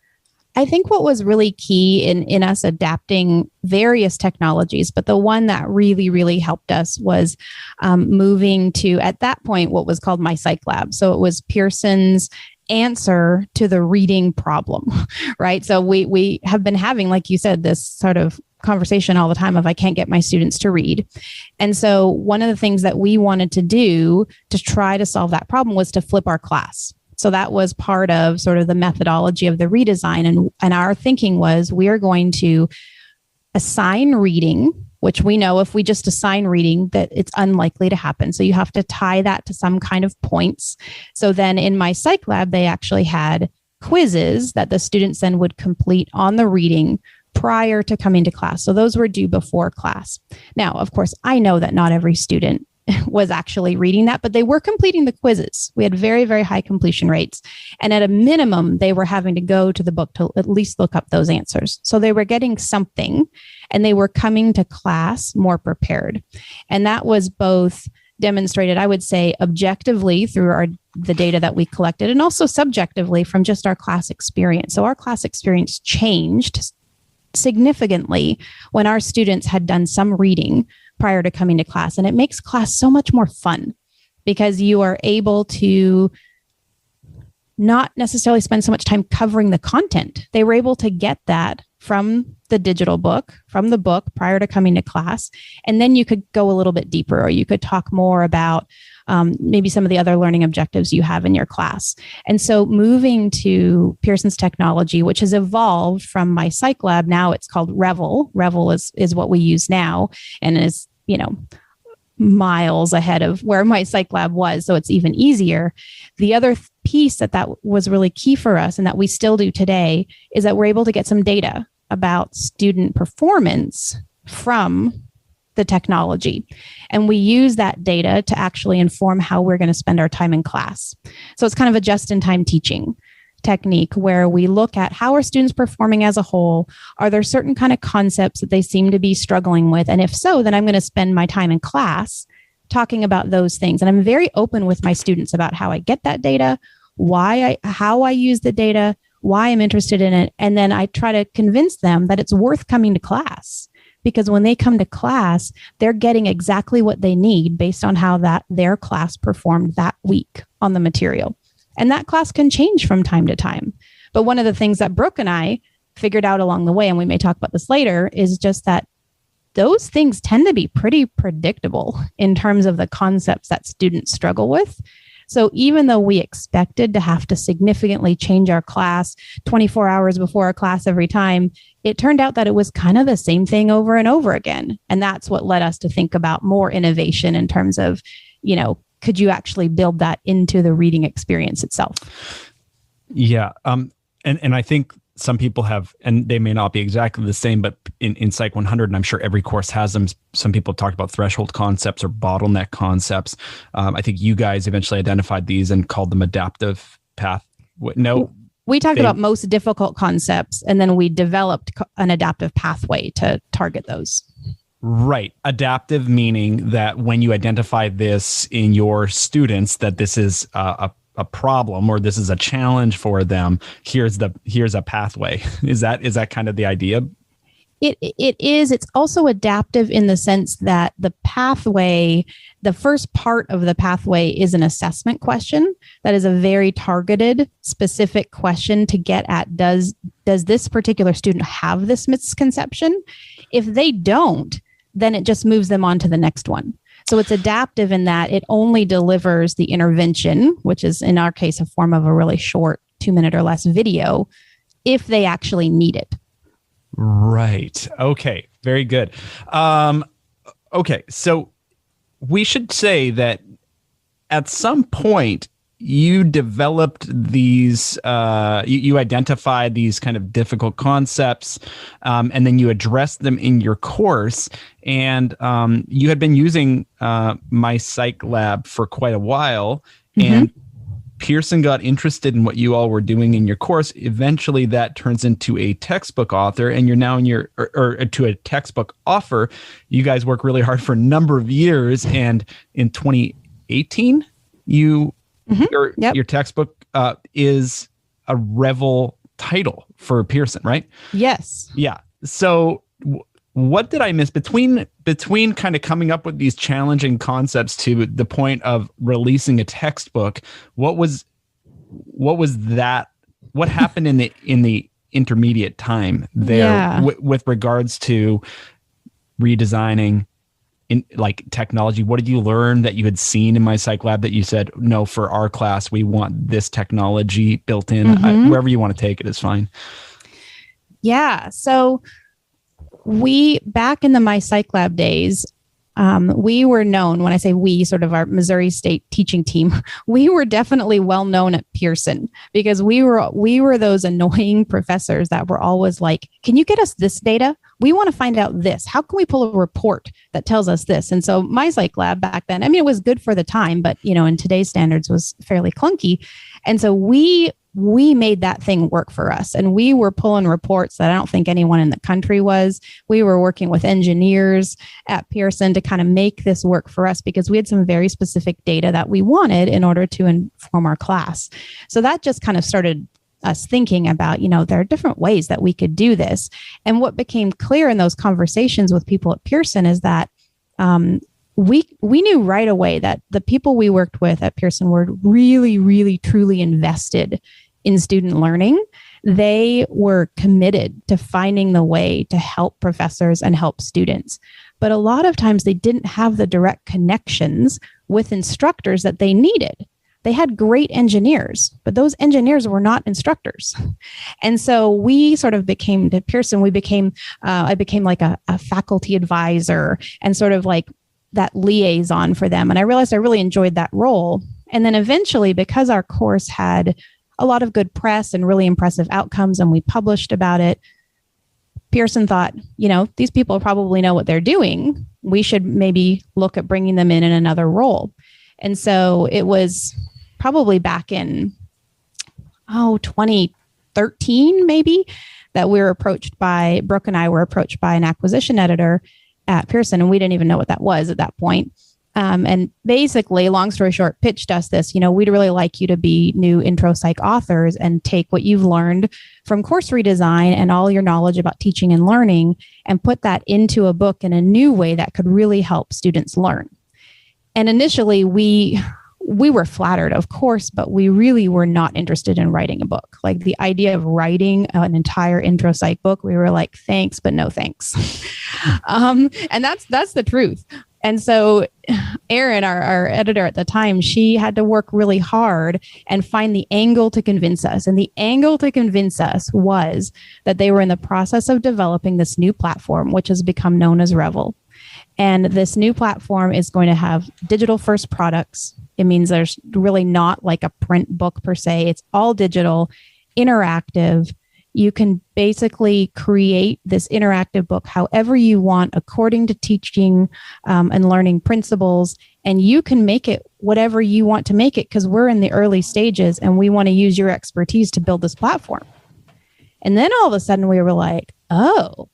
I think what was really key in us adapting various technologies, but the one that really, really helped us was moving to, at that point, what was called my Psych lab. So it was Pearson's answer to the reading problem, right? So we have been having, like you said, this sort of conversation all the time of I can't get my students to read. And so one of the things that we wanted to do to try to solve that problem was to flip our class. So that was part of sort of the methodology of the redesign. And our thinking was we are going to assign reading, which we know if we just assign reading that it's unlikely to happen. So you have to tie that to some kind of points. So then in my Psych lab, they actually had quizzes that the students then would complete on the reading prior to coming to class. So those were due before class. Now, of course, I know that not every student was actually reading that, but they were completing the quizzes. We had very, very high completion rates. And at a minimum, they were having to go to the book to at least look up those answers. So they were getting something and they were coming to class more prepared. And that was both demonstrated, I would say, objectively through the data that we collected and also subjectively from just our class experience. So our class experience changed significantly when our students had done some reading prior to coming to class. And it makes class so much more fun because you are able to not necessarily spend so much time covering the content. They were able to get that from the digital book, from the book prior to coming to class. And then you could go a little bit deeper, or you could talk more about maybe some of the other learning objectives you have in your class. And so moving to Pearson's technology, which has evolved from my Psych lab, now it's called Revel. Revel is what we use now and is, miles ahead of where my Psych lab was. So it's even easier. The other piece that was really key for us and that we still do today is that we're able to get some data about student performance from the technology. And we use that data to actually inform how we're going to spend our time in class. So it's kind of a just-in-time teaching technique where we look at how are students performing as a whole? Are there certain kind of concepts that they seem to be struggling with? And if so, then I'm going to spend my time in class talking about those things. And I'm very open with my students about how I get that data, how I use the data, why I'm interested in it. And then I try to convince them that it's worth coming to class. Because when they come to class, they're getting exactly what they need based on how their class performed that week on the material. And that class can change from time to time. But one of the things that Brooke and I figured out along the way, and we may talk about this later, is just that those things tend to be pretty predictable in terms of the concepts that students struggle with. So even though we expected to have to significantly change our class 24 hours before our class every time, it turned out that it was kind of the same thing over and over again. And that's what led us to think about more innovation in terms of, could you actually build that into the reading experience itself? Yeah. And I think some people have, and they may not be exactly the same, but in Psych 100, and I'm sure every course has them, some people talked about threshold concepts or bottleneck concepts. I think you guys eventually identified these and called them adaptive path. We talked about most difficult concepts, and then we developed an adaptive pathway to target those. Right. Adaptive meaning that when you identify this in your students, that this is a problem or this is a challenge for them, here's a pathway. Is that kind of the idea? It's also adaptive in the sense that the pathway, the first part of the pathway is an assessment question that is a very targeted, specific question to get at, does this particular student have this misconception? If they don't, then it just moves them on to the next one. So it's adaptive in that it only delivers the intervention, which is in our case a form of a really short 2-minute or less video, if they actually need it. Right. Okay. Very good. Okay. So we should say that at some point you developed these, you identified these kind of difficult concepts, and then you addressed them in your course. And you had been using my Psych lab for quite a while, and Pearson got interested in what you all were doing in your course. Eventually that turns into a textbook author, and you're now in your, or to a textbook offer. You guys work really hard for a number of years. And in 2018, your textbook is a Revel title for Pearson, right? Yes. Yeah. So what did I miss between kind of coming up with these challenging concepts to the point of releasing a textbook? What was that? What happened in the intermediate time there with regards to redesigning in like technology? What did you learn that you had seen in my Psych lab that you said, no, for our class, we want this technology built in? Wherever you want to take it is fine. Yeah. So back in the My Psych Lab days, we were known, when I say we, sort of our Missouri State teaching team, we were definitely well known at Pearson because we were those annoying professors that were always like, can you get us this data? We want to find out this. How can we pull a report that tells us this? And so My Psych Lab back then, I mean, it was good for the time, but in today's standards was fairly clunky. And so we made that thing work for us. And we were pulling reports that I don't think anyone in the country was. We were working with engineers at Pearson to kind of make this work for us because we had some very specific data that we wanted in order to inform our class. So that just kind of started us thinking about, there are different ways that we could do this. And what became clear in those conversations with people at Pearson is that we knew right away that the people we worked with at Pearson were really, really, truly invested in student learning. They were committed to finding the way to help professors and help students. But a lot of times they didn't have the direct connections with instructors that they needed. They had great engineers, but those engineers were not instructors. And so we sort of became, at Pearson, I became like a faculty advisor and sort of like that liaison for them. And I realized I really enjoyed that role. And then eventually, because our course had a lot of good press and really impressive outcomes, and we published about it, Pearson thought, these people probably know what they're doing. We should maybe look at bringing them in another role. And so it was probably back in, 2013, maybe, that Brooke and I were approached by an acquisition editor at Pearson, and we didn't even know what that was at that point. And basically, long story short, pitched us this, we'd really like you to be new intro psych authors and take what you've learned from course redesign and all your knowledge about teaching and learning and put that into a book in a new way that could really help students learn. And initially, we were flattered, of course, but we really were not interested in writing a book. Like the idea of writing an entire intro psych book, we were like, thanks, but no thanks. And that's the truth. And so Erin, our editor at the time, she had to work really hard and find the angle to convince us. And the angle to convince us was that they were in the process of developing this new platform, which has become known as Revel. And this new platform is going to have digital first products. It means there's really not like a print book per se. It's all digital, interactive. You can basically create this interactive book however you want, according to teaching and learning principles. And you can make it whatever you want to make it, because we're in the early stages and we want to use your expertise to build this platform. And then all of a sudden we were like, oh,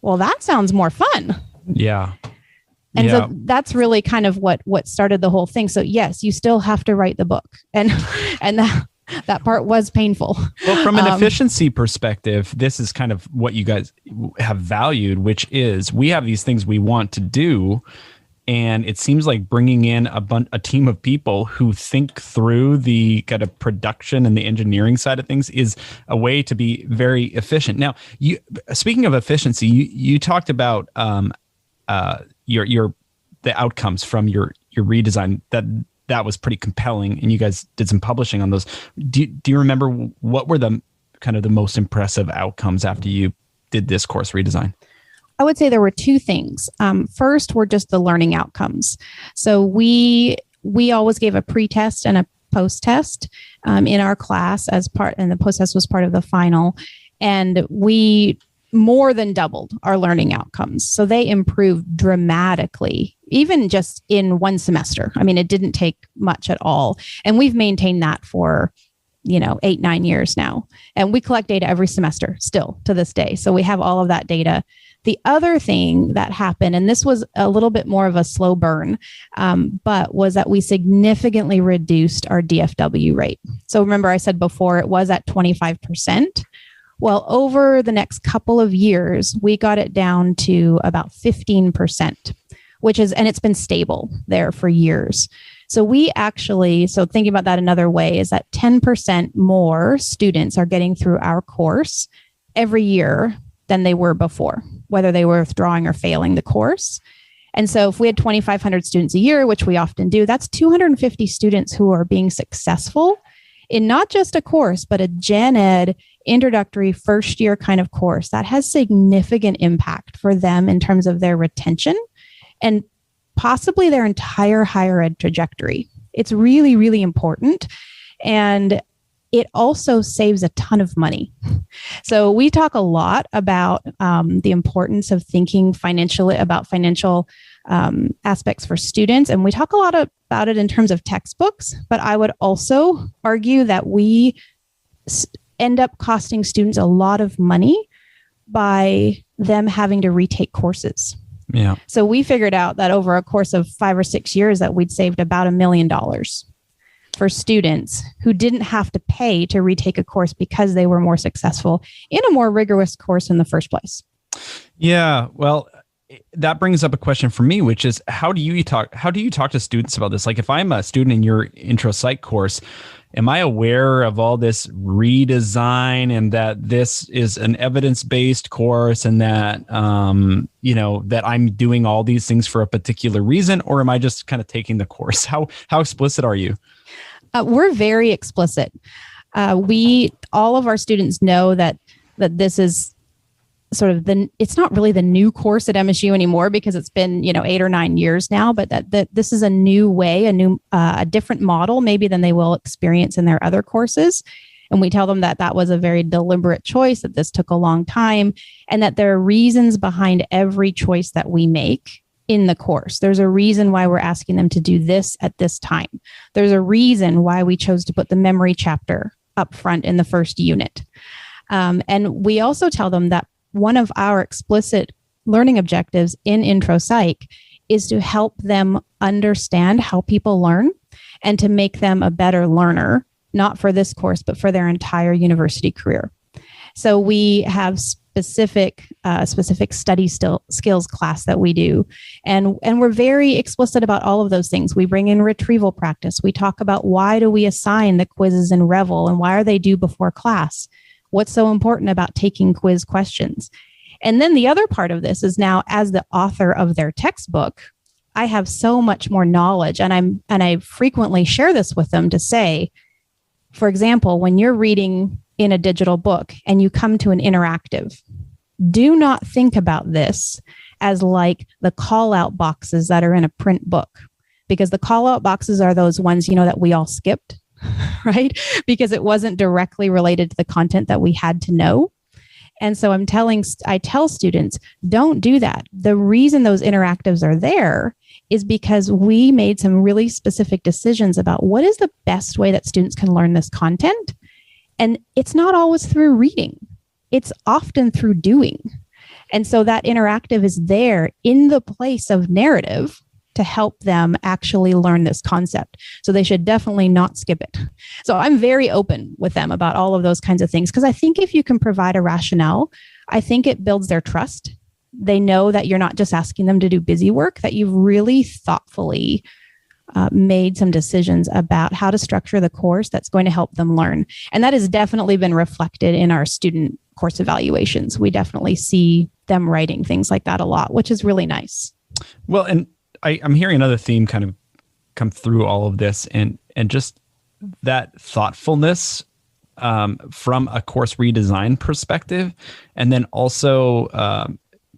well, that sounds more fun. Yeah. And so that's really kind of what started the whole thing. So yes, you still have to write the book. And That part was painful. Well, from an efficiency perspective, this is kind of what you guys have valued, which is we have these things we want to do. And it seems like bringing in a team of people who think through the kind of production and the engineering side of things is a way to be very efficient. Now, speaking of efficiency, you talked about the outcomes from your redesign that was pretty compelling, and you guys did some publishing on those. Do you remember what were the kind of the most impressive outcomes after you did this course redesign? I would say there were two things. First were just the learning outcomes. So we always gave a pre-test and a post-test in our class and the post-test was part of the final. And we more than doubled our learning outcomes. So they improved dramatically, even just in one semester. I mean, it didn't take much at all. And we've maintained that for 8-9 years now. And we collect data every semester still to this day. So we have all of that data. The other thing that happened, and this was a little bit more of a slow burn, but was that we significantly reduced our DFW rate. So remember I said before it was at 25%. Well, over the next couple of years, we got it down to about 15%, and it's been stable there for years. So so thinking about that another way is that 10% more students are getting through our course every year than they were before, whether they were withdrawing or failing the course. And so if we had 2,500 students a year, which we often do, that's 250 students who are being successful in not just a course, but a gen ed introductory first year kind of course that has significant impact for them in terms of their retention and possibly their entire higher ed trajectory. It's really, really important. And it also saves a ton of money. So we talk a lot about the importance of thinking financially about financial aspects for students. And we talk a lot about it in terms of textbooks, but I would also argue that we end up costing students a lot of money by them having to retake courses. Yeah. So we figured out that over a course of 5 or 6 years that we'd saved about $1 million for students who didn't have to pay to retake a course because they were more successful in a more rigorous course in the first place. Yeah, well, that brings up a question for me, which is how do you talk to students about this? Like if I'm a student in your intro psych course, am I aware of all this redesign and that this is an evidence-based course and that, that I'm doing all these things for a particular reason, or am I just kind of taking the course? How explicit are you? We're very explicit. All of our students know that this is sort of it's not really the new course at MSU anymore because it's been 8 or 9 years now, but that this is a new way, a different model maybe than they will experience in their other courses. And we tell them that was a very deliberate choice, that this took a long time, and that there are reasons behind every choice that we make in the course. There's a reason why we're asking them to do this at this time. There's a reason why we chose to put the memory chapter up front in the first unit. And we also tell them that one of our explicit learning objectives in Intro Psych is to help them understand how people learn and to make them a better learner, not for this course, but for their entire university career. So we have specific study skills class that we do. And we're very explicit about all of those things. We bring in retrieval practice. We talk about why do we assign the quizzes in Revel and why are they due before class? What's so important about taking quiz questions? And then the other part of this is now, as the author of their textbook, I have so much more knowledge, and I frequently share this with them to say, for example, when you're reading in a digital book and you come to an interactive, do not think about this as like the call out boxes that are in a print book, because the call out boxes are those ones, that we all skipped. Right? Because it wasn't directly related to the content that we had to know. And so I tell students, don't do that. The reason those interactives are there is because we made some really specific decisions about what is the best way that students can learn this content. And it's not always through reading. It's often through doing. And so that interactive is there in the place of narrative to help them actually learn this concept. So they should definitely not skip it. So I'm very open with them about all of those kinds of things, because I think if you can provide a rationale, I think it builds their trust. They know that you're not just asking them to do busy work, that you've really thoughtfully made some decisions about how to structure the course that's going to help them learn. And that has definitely been reflected in our student course evaluations. We definitely see them writing things like that a lot, which is really nice. Well, and I'm hearing another theme kind of come through all of this, and just that thoughtfulness from a course redesign perspective, and then also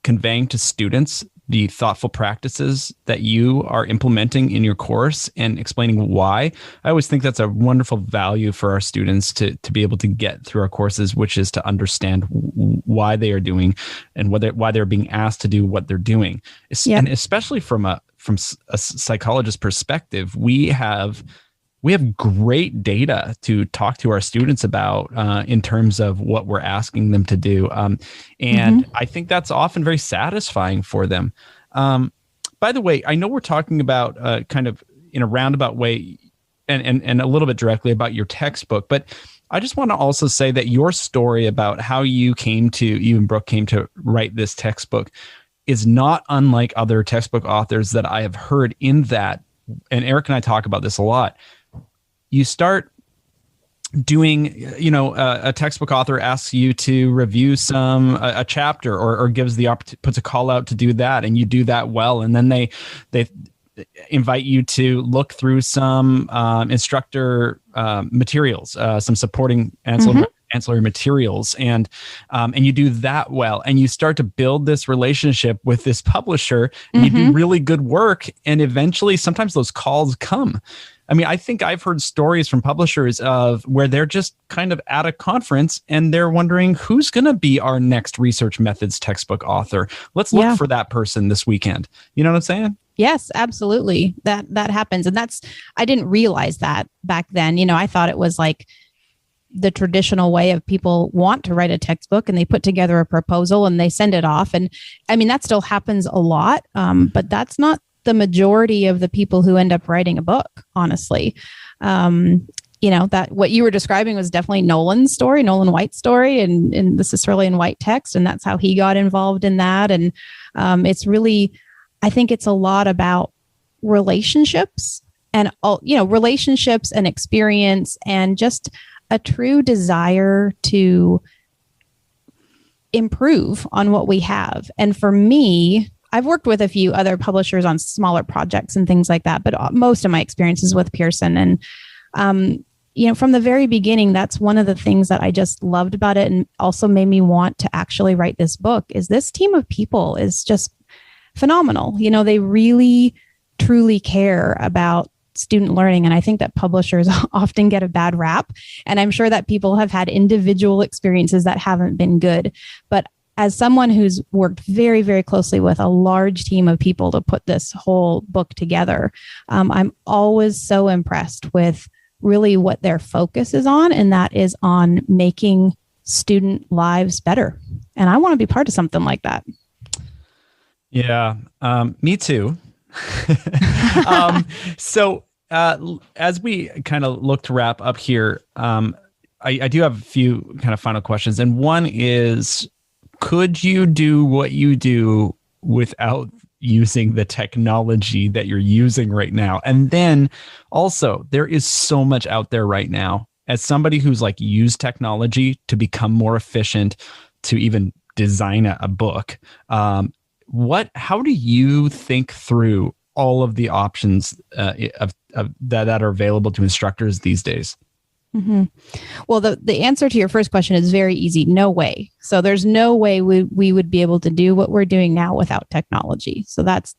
conveying to students the thoughtful practices that you are implementing in your course and explaining why. I always think that's a wonderful value for our students to be able to get through our courses, which is to understand why they are doing and why they're being asked to do what they're doing. Yep. And especially from a psychologist perspective, we have great data to talk to our students about in terms of what we're asking them to do. And I think that's often very satisfying for them. By the way, I know we're talking about kind of in a roundabout way and a little bit directly about your textbook, but I just want to also say that your story about how you and Brooke came to write this textbook is not unlike other textbook authors that I have heard, in that, and Eric and I talk about this a lot, you start doing, a textbook author asks you to review a chapter or gives puts a call out to do that, and you do that well. And then they invite you to look through some instructor materials, some supporting ancillary materials, and you do that well, and you start to build this relationship with this publisher, and you do really good work, and eventually sometimes those calls come. I mean, I think I've heard stories from publishers of where they're just kind of at a conference and they're wondering, who's going to be our next research methods textbook author? Let's look for that person this weekend. You know what I'm saying? Yes, absolutely. That happens. And I didn't realize that back then. I thought it was like the traditional way of people want to write a textbook, and they put together a proposal and they send it off. And I mean, that still happens a lot, but that's not the majority of the people who end up writing a book, honestly. That what you were describing was definitely Nolan White's story, and the Cicerlian White text, and that's how he got involved in that. And it's really, I think it's a lot about relationships and relationships and experience, and just a true desire to improve on what we have. And for me, I've worked with a few other publishers on smaller projects and things like that, but most of my experience is with Pearson. And, from the very beginning, that's one of the things that I just loved about it, and also made me want to actually write this book, is this team of people is just phenomenal. They really, truly care about student learning. And I think that publishers often get a bad rap. And I'm sure that people have had individual experiences that haven't been good. But as someone who's worked very, very closely with a large team of people to put this whole book together, I'm always so impressed with really what their focus is on, and that is on making student lives better. And I want to be part of something like that. Yeah, me too. So as we kind of look to wrap up here, I do have a few kind of final questions. And one is, could you do what you do without using the technology that you're using right now? And then also, there is so much out there right now. As somebody who's used technology to become more efficient, to even design a book, how do you think through all of the options that are available to instructors these days? Mm-hmm. Well, the answer to your first question is very easy. No way. So there's no way we would be able to do what we're doing now without technology. So that's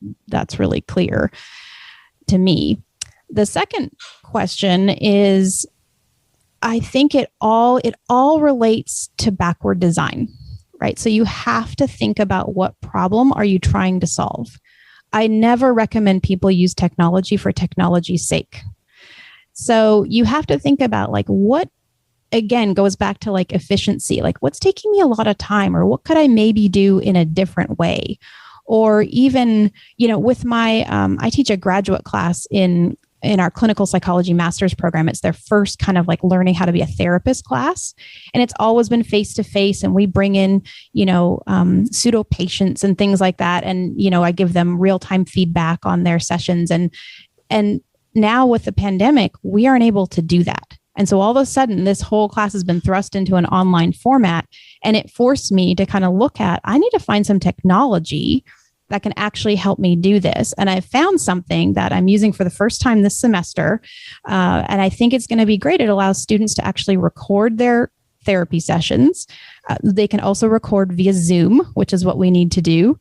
really clear to me. The second question is, I think it all relates to backward design, right? So you have to think about, what problem are you trying to solve? I never recommend people use technology for technology's sake. So you have to think about what, again, goes back to efficiency, what's taking me a lot of time, or what could I maybe do in a different way? or even, with my, I teach a graduate class in our clinical psychology master's program. It's their first kind of like learning how to be a therapist class. And it's always been face-to-face. And we bring in, pseudo patients and things like that. And, I give them real-time feedback on their sessions. And now with the pandemic, we aren't able to do that. And so all of a sudden, this whole class has been thrust into an online format. And it forced me to kind of look at, I need to find some technology that can actually help me do this. And I found something that I'm using for the first time this semester. And I think it's going to be great. It allows students to actually record their therapy sessions. They can also record via Zoom, which is what we need to do.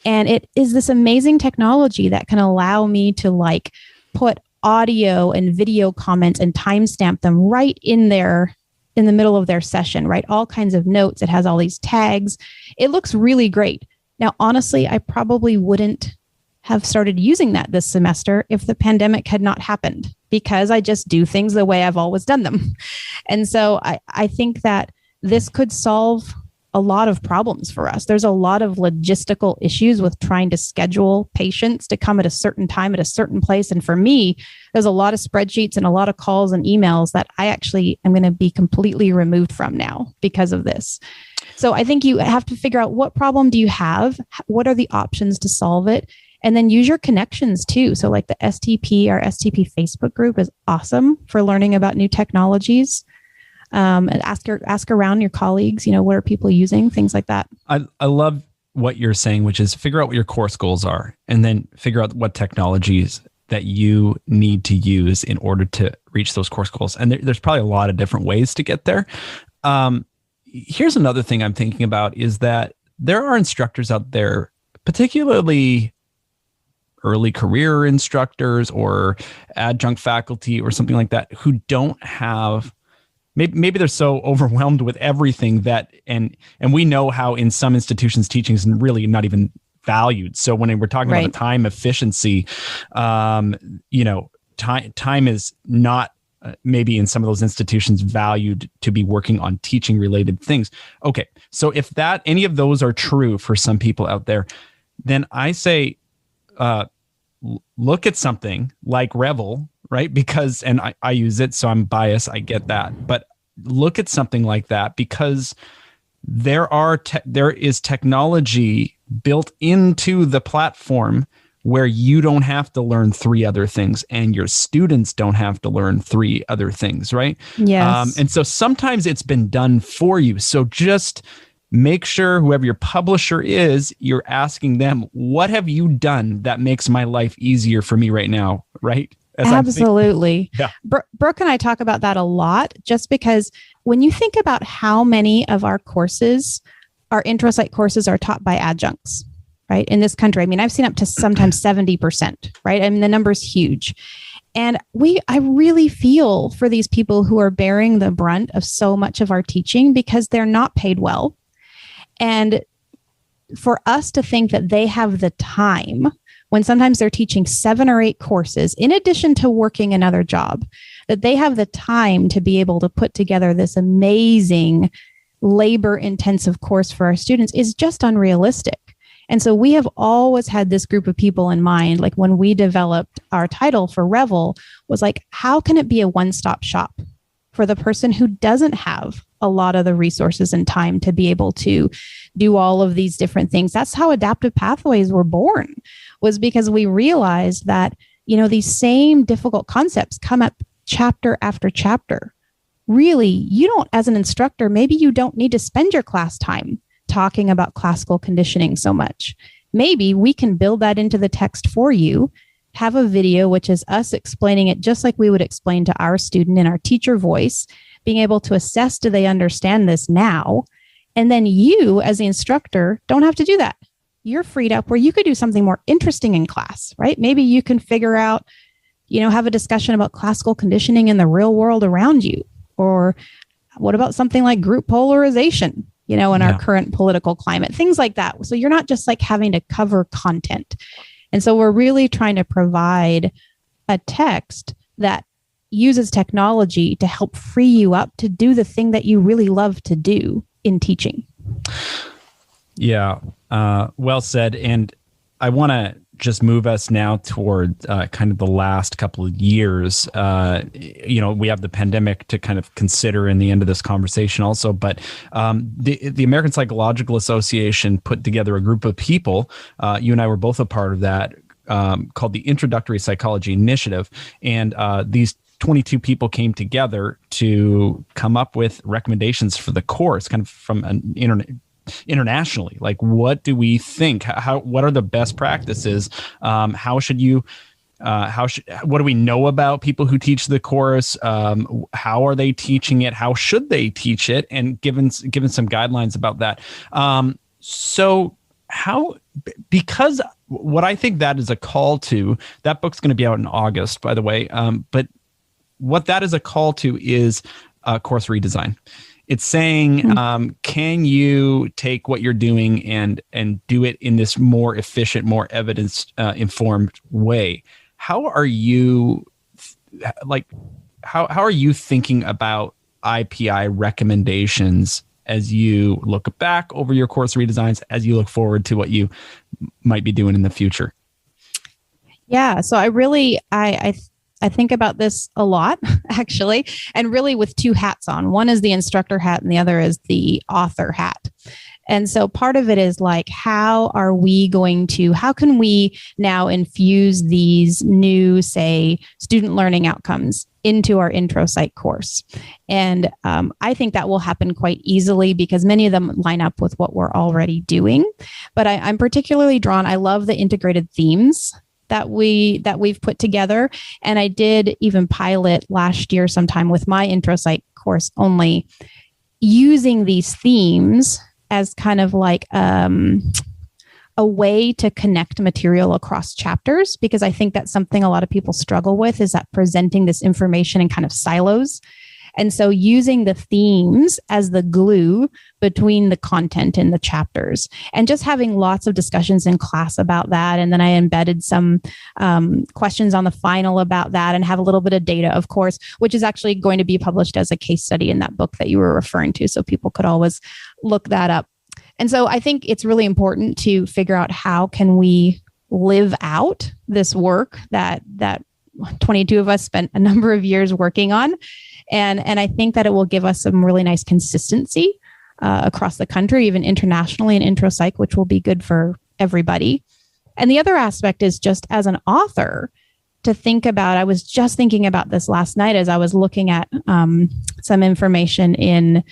And it is this amazing technology that can allow me to like put audio and video comments and timestamp them right in the middle of their session, right? All kinds of notes. It has all these tags. It looks really great. Now, honestly, I probably wouldn't have started using that this semester if the pandemic had not happened, because I just do things the way I've always done them. And so I think that this could solve a lot of problems for us. There's a lot of logistical issues with trying to schedule patients to come at a certain time at a certain place. And for me, there's a lot of spreadsheets and a lot of calls and emails that I actually am going to be completely removed from now because of this. So I think you have to figure out, what problem do you have? What are the options to solve it? And then use your connections too. So like the STP, our STP Facebook group is awesome for learning about new technologies. And ask around your colleagues, what are people using, things like that. I love what you're saying, which is figure out what your course goals are, and then figure out what technologies that you need to use in order to reach those course goals. And there's probably a lot of different ways to get there. Here's another thing I'm thinking about is that there are instructors out there, particularly early career instructors or adjunct faculty or something like that, who don't have, maybe they're so overwhelmed with everything that, and we know how in some institutions teaching is really not even valued. So when we're talking about the time efficiency, time is not maybe in some of those institutions valued to be working on teaching related things. Okay. So if any of those are true for some people out there, then I say, look at something like Revel, right? Because, and I use it, so I'm biased, I get that, but look at something like that, because there is technology built into the platform where you don't have to learn 3 other things and your students don't have to learn 3 other things, right? Yes. And so sometimes it's been done for you. So just make sure whoever your publisher is, you're asking them, what have you done that makes my life easier for me right now, right? Absolutely. Yeah. Brooke and I talk about that a lot, just because when you think about how many of our courses, our intro psych courses, are taught by adjuncts, right? In this country, I mean, I've seen up to sometimes 70%, right? I mean, the number's huge. And I really feel for these people who are bearing the brunt of so much of our teaching, because they're not paid well. And for us to think that they have the time, when sometimes they're teaching 7 or 8 courses, in addition to working another job, that they have the time to be able to put together this amazing labor-intensive course for our students is just unrealistic. And so we have always had this group of people in mind. Like when we developed our title for Revel, was like, how can it be a one-stop shop for the person who doesn't have a lot of the resources and time to be able to do all of these different things? That's how adaptive pathways were born, was because we realized that, these same difficult concepts come up chapter after chapter. Really, you don't, as an instructor, maybe you don't need to spend your class time talking about classical conditioning so much. Maybe we can build that into the text for you, have a video, which is us explaining it just like we would explain to our student in our teacher voice, being able to assess, do they understand this now? And then you, as the instructor, don't have to do that. You're freed up where you could do something more interesting in class, right? Maybe you can figure out, have a discussion about classical conditioning in the real world around you. Or what about something like group polarization, in our current political climate, things like that. So you're not just like having to cover content. And so we're really trying to provide a text that uses technology to help free you up to do the thing that you really love to do in teaching. Yeah. Well said. And I want to just move us now toward kind of the last couple of years. We have the pandemic to kind of consider in the end of this conversation also, but the American Psychological Association put together a group of people. You and I were both a part of that, called the Introductory Psychology Initiative. And these 22 people came together to come up with recommendations for the course, kind of from an internationally. Like, what do we think? What are the best practices? What do we know about people who teach the course? How are they teaching it? How should they teach it? And given some guidelines about that. Because what I think that is a call to, that book's going to be out in August, by the way. But what that is a call to is course redesign. It's saying, can you take what you're doing and do it in this more efficient, more evidence informed way? How are you how are you thinking about IPI recommendations as you look back over your course redesigns, as you look forward to what you might be doing in the future? Yeah, so I think about this a lot, actually, and really with two hats on. One is the instructor hat and the other is the author hat. And so part of it is like, how can we now infuse these new, say, student learning outcomes into our intro psych course? And I think that will happen quite easily because many of them line up with what we're already doing. But I'm particularly drawn, I love the integrated themes that we've put together. And I did even pilot last year sometime with my intro psych course, only using these themes as kind of like a way to connect material across chapters, because I think that's something a lot of people struggle with, is that presenting this information in kind of silos. And so using the themes as the glue between the content in the chapters, and just having lots of discussions in class about that. And then I embedded some questions on the final about that, and have a little bit of data, of course, which is actually going to be published as a case study in that book that you were referring to. So people could always look that up. And so I think it's really important to figure out how can we live out this work that 22 of us spent a number of years working on. And I think that it will give us some really nice consistency across the country, even internationally in intro psych, which will be good for everybody. And the other aspect is just as an author to think about, I was just thinking about this last night as I was looking at some information in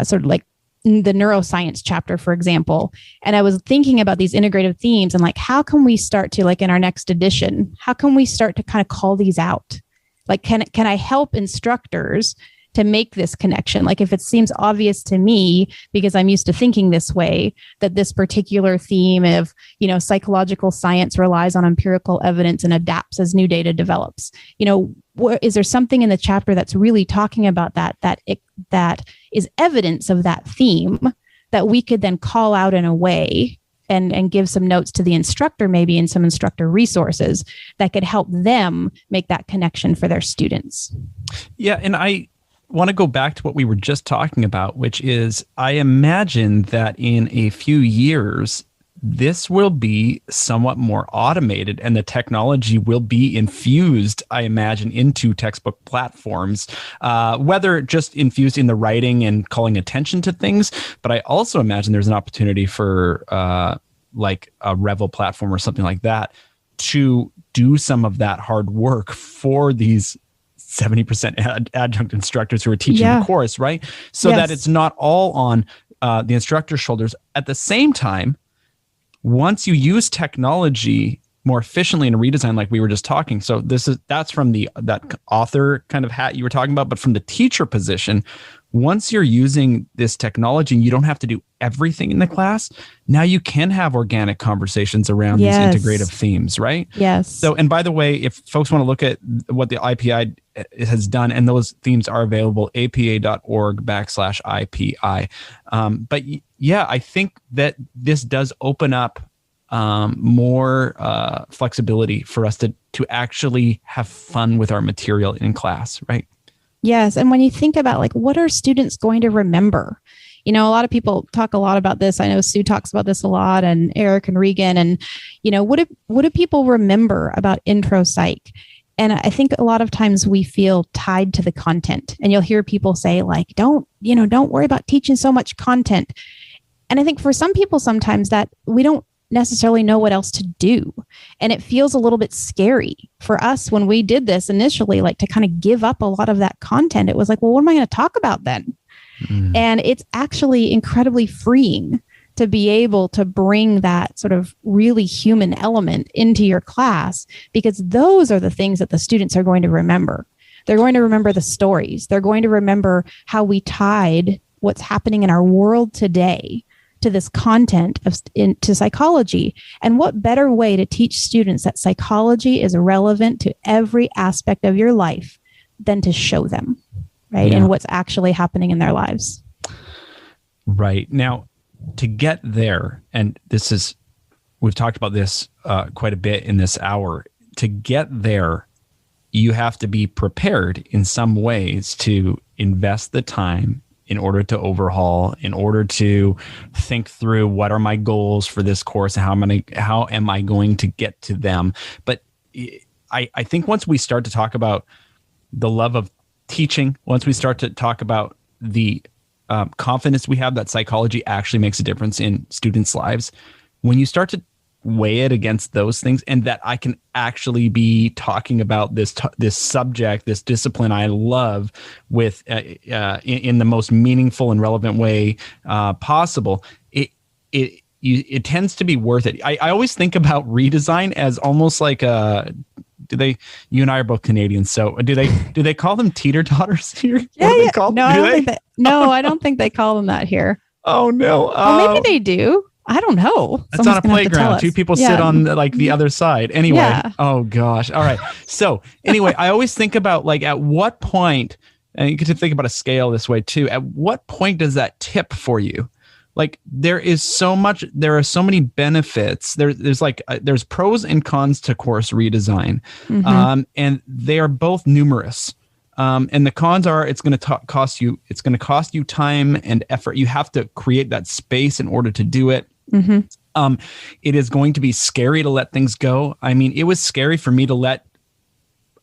sort of like the neuroscience chapter, for example. And I was thinking about these integrative themes and like, how can we start to, like in our next edition, how can we start to kind of call these out? Like, can I help instructors to make this connection? Like, if it seems obvious to me, because I'm used to thinking this way, that this particular theme of, psychological science relies on empirical evidence and adapts as new data develops. Is there something in the chapter that's really talking about that is evidence of that theme that we could then call out in a way and give some notes to the instructor, maybe in some instructor resources that could help them make that connection for their students? Yeah, and I want to go back to what we were just talking about, which is I imagine that in a few years, this will be somewhat more automated and the technology will be infused, I imagine, into textbook platforms, whether just infused in the writing and calling attention to things. But I also imagine there's an opportunity for like a Revel platform or something like that to do some of that hard work for these 70% adjunct instructors who are teaching the course, right? So that it's not all on the instructor's shoulders. At the same time, once you use technology more efficiently in a redesign, like we were just talking, so that's from that author kind of hat you were talking about, but from the teacher position, once you're using this technology and you don't have to do everything in the class, now you can have organic conversations around these integrative themes, right? Yes. So, and by the way, if folks want to look at what the IPI has done, and those themes are available, apa.org/IPI. But yeah, I think that this does open up more flexibility for us to actually have fun with our material in class, right? Yes. And when you think about like, what are students going to remember? A lot of people talk a lot about this. I know Sue talks about this a lot, and Eric and Regan. And, what do people remember about intro psych? And I think a lot of times we feel tied to the content, and you'll hear people say like, don't worry about teaching so much content. And I think for some people, sometimes that we don't necessarily know what else to do. And it feels a little bit scary for us when we did this initially, like to kind of give up a lot of that content. It was like, well, what am I going to talk about then? And it's actually incredibly freeing to be able to bring that sort of really human element into your class, because those are the things that the students are going to remember. They're going to remember the stories. They're going to remember how we tied what's happening in our world today to this content to psychology. And what better way to teach students that psychology is relevant to every aspect of your life than to show them, right? And what's actually happening in their lives. Right. Now, to get there, and we've talked about this quite a bit in this hour, to get there, you have to be prepared in some ways to invest the time in order to overhaul, in order to think through what are my goals for this course and how am I going to get to them. But I think once we start to talk about the love of teaching, once we start to talk about the confidence we have that psychology actually makes a difference in students' lives, when you start to weigh it against those things, and that I can actually be talking about this subject, this discipline I love, with in the most meaningful and relevant way possible, it tends to be worth it. I always think about Redesign as almost like you and I are both Canadians, so do they call them teeter-totters here? Yeah. No, I don't think they call them that here. Oh no. Maybe they do. I don't know. That's on a playground. Two people sit on the other side. Anyway. Yeah. Oh gosh. All right. So anyway, I always think about like at what point, and you get to think about a scale this way too. At what point does that tip for you? Like there are so many benefits. There's pros and cons to course redesign. And they are both numerous. And the cons are it's going to cost you time and effort. You have to create that space in order to do it. It is going to be scary to let things go. I mean, it was scary for me to let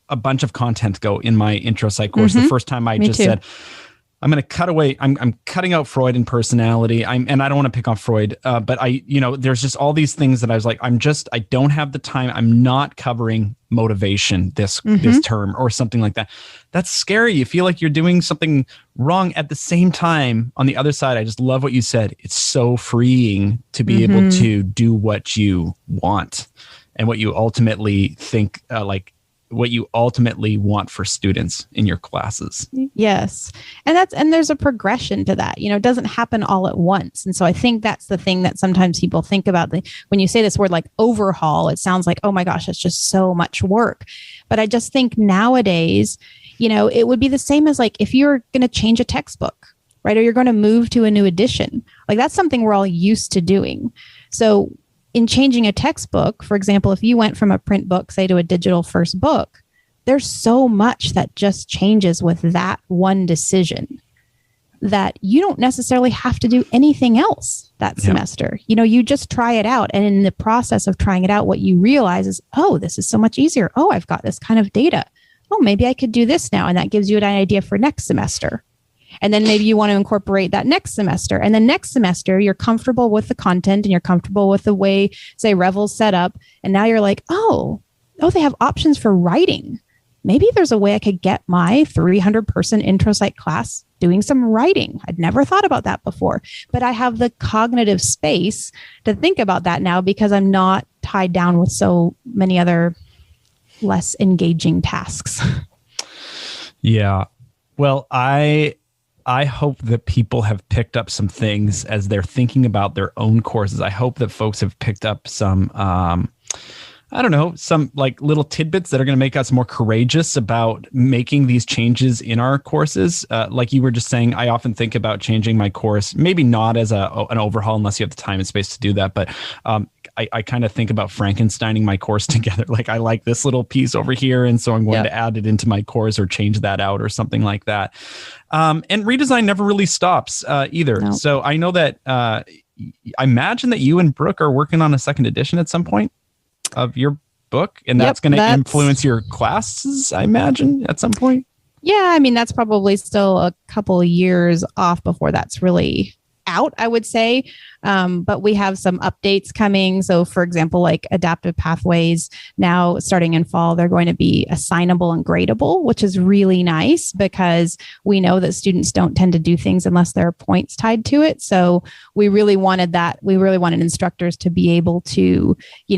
a bunch of content go in my intro psych course. The first time I said, I'm going to cut away. I'm cutting out Freud and personality. And I don't want to pick on Freud, but there's just all these things that I was like, I don't have the time. I'm not covering motivation this term or something like that. That's scary. You feel like you're doing something wrong. At the same time, on the other side, I just love what you said. It's so freeing to be able to do what you want and what you ultimately think, what you ultimately want for students in your classes. Yes. And there's a progression to that. It doesn't happen all at once. And so I think that's the thing that sometimes people think about. When you say this word like overhaul, it sounds like, oh my gosh, it's just so much work. But I just think nowadays, it would be the same as like if you're going to change a textbook, right? Or you're going to move to a new edition. Like that's something we're all used to doing. So in changing a textbook, for example, if you went from a print book, say, to a digital first book, there's so much that just changes with that one decision that you don't necessarily have to do anything else that semester. You just try it out. And in the process of trying it out, what you realize is, oh, this is so much easier. Oh, I've got this kind of data. Oh, maybe I could do this now. And that gives you an idea for next semester. And then maybe you want to incorporate that next semester. And then next semester, you're comfortable with the content and you're comfortable with the way, say, Revel's set up. And now you're like, oh, they have options for writing. Maybe there's a way I could get my 300-person intro psych class doing some writing. I'd never thought about that before. But I have the cognitive space to think about that now because I'm not tied down with so many other less engaging tasks. Yeah. Well, I hope that people have picked up some things as they're thinking about their own courses. I hope that folks have picked up some, some like little tidbits that are going to make us more courageous about making these changes in our courses. Like you were just saying, I often think about changing my course, maybe not as an overhaul unless you have the time and space to do that. But I kind of think about Frankensteining my course together. Like I like this little piece over here, and so I'm going to add it into my course or change that out or something like that. And redesign never really stops either. No. So I know that I imagine that you and Brooke are working on a second edition at some point of your book, and that's going to influence your classes, I imagine, at some point. Yeah, I mean, that's probably still a couple of years off before that's really out, I would say. But we have some updates coming. So for example, like adaptive pathways, now starting in fall, they're going to be assignable and gradable, which is really nice because we know that students don't tend to do things unless there are points tied to it. So we really wanted that. We really wanted instructors to be able to,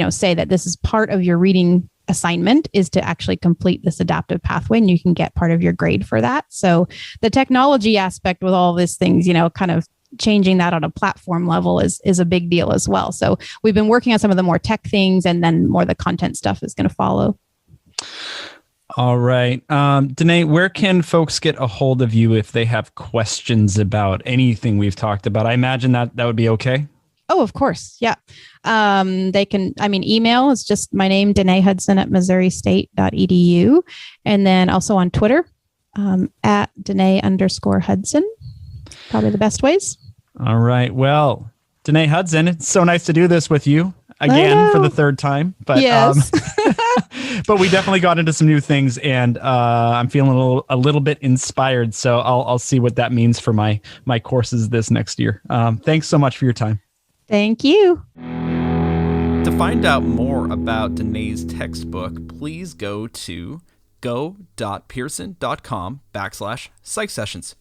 say that this is part of your reading assignment is to actually complete this adaptive pathway, and you can get part of your grade for that. So the technology aspect with all these things, kind of changing that on a platform level is a big deal as well. So we've been working on some of the more tech things, and then more the content stuff is going to follow. All right. Danae, where can folks get a hold of you if they have questions about anything we've talked about? I imagine that would be okay. Oh, of course. Yeah. They can, email is just my name, Danae Hudson at MissouriState.edu. And then also on Twitter, at Danae_Hudson. Probably the best ways. All right. Well, Danae Hudson, it's so nice to do this with you again for the third time. But yes. But we definitely got into some new things, and I'm feeling a little bit inspired. So I'll see what that means for my courses this next year. Thanks so much for your time. Thank you. To find out more about Danae's textbook, please go to go.pearson.com/psych sessions.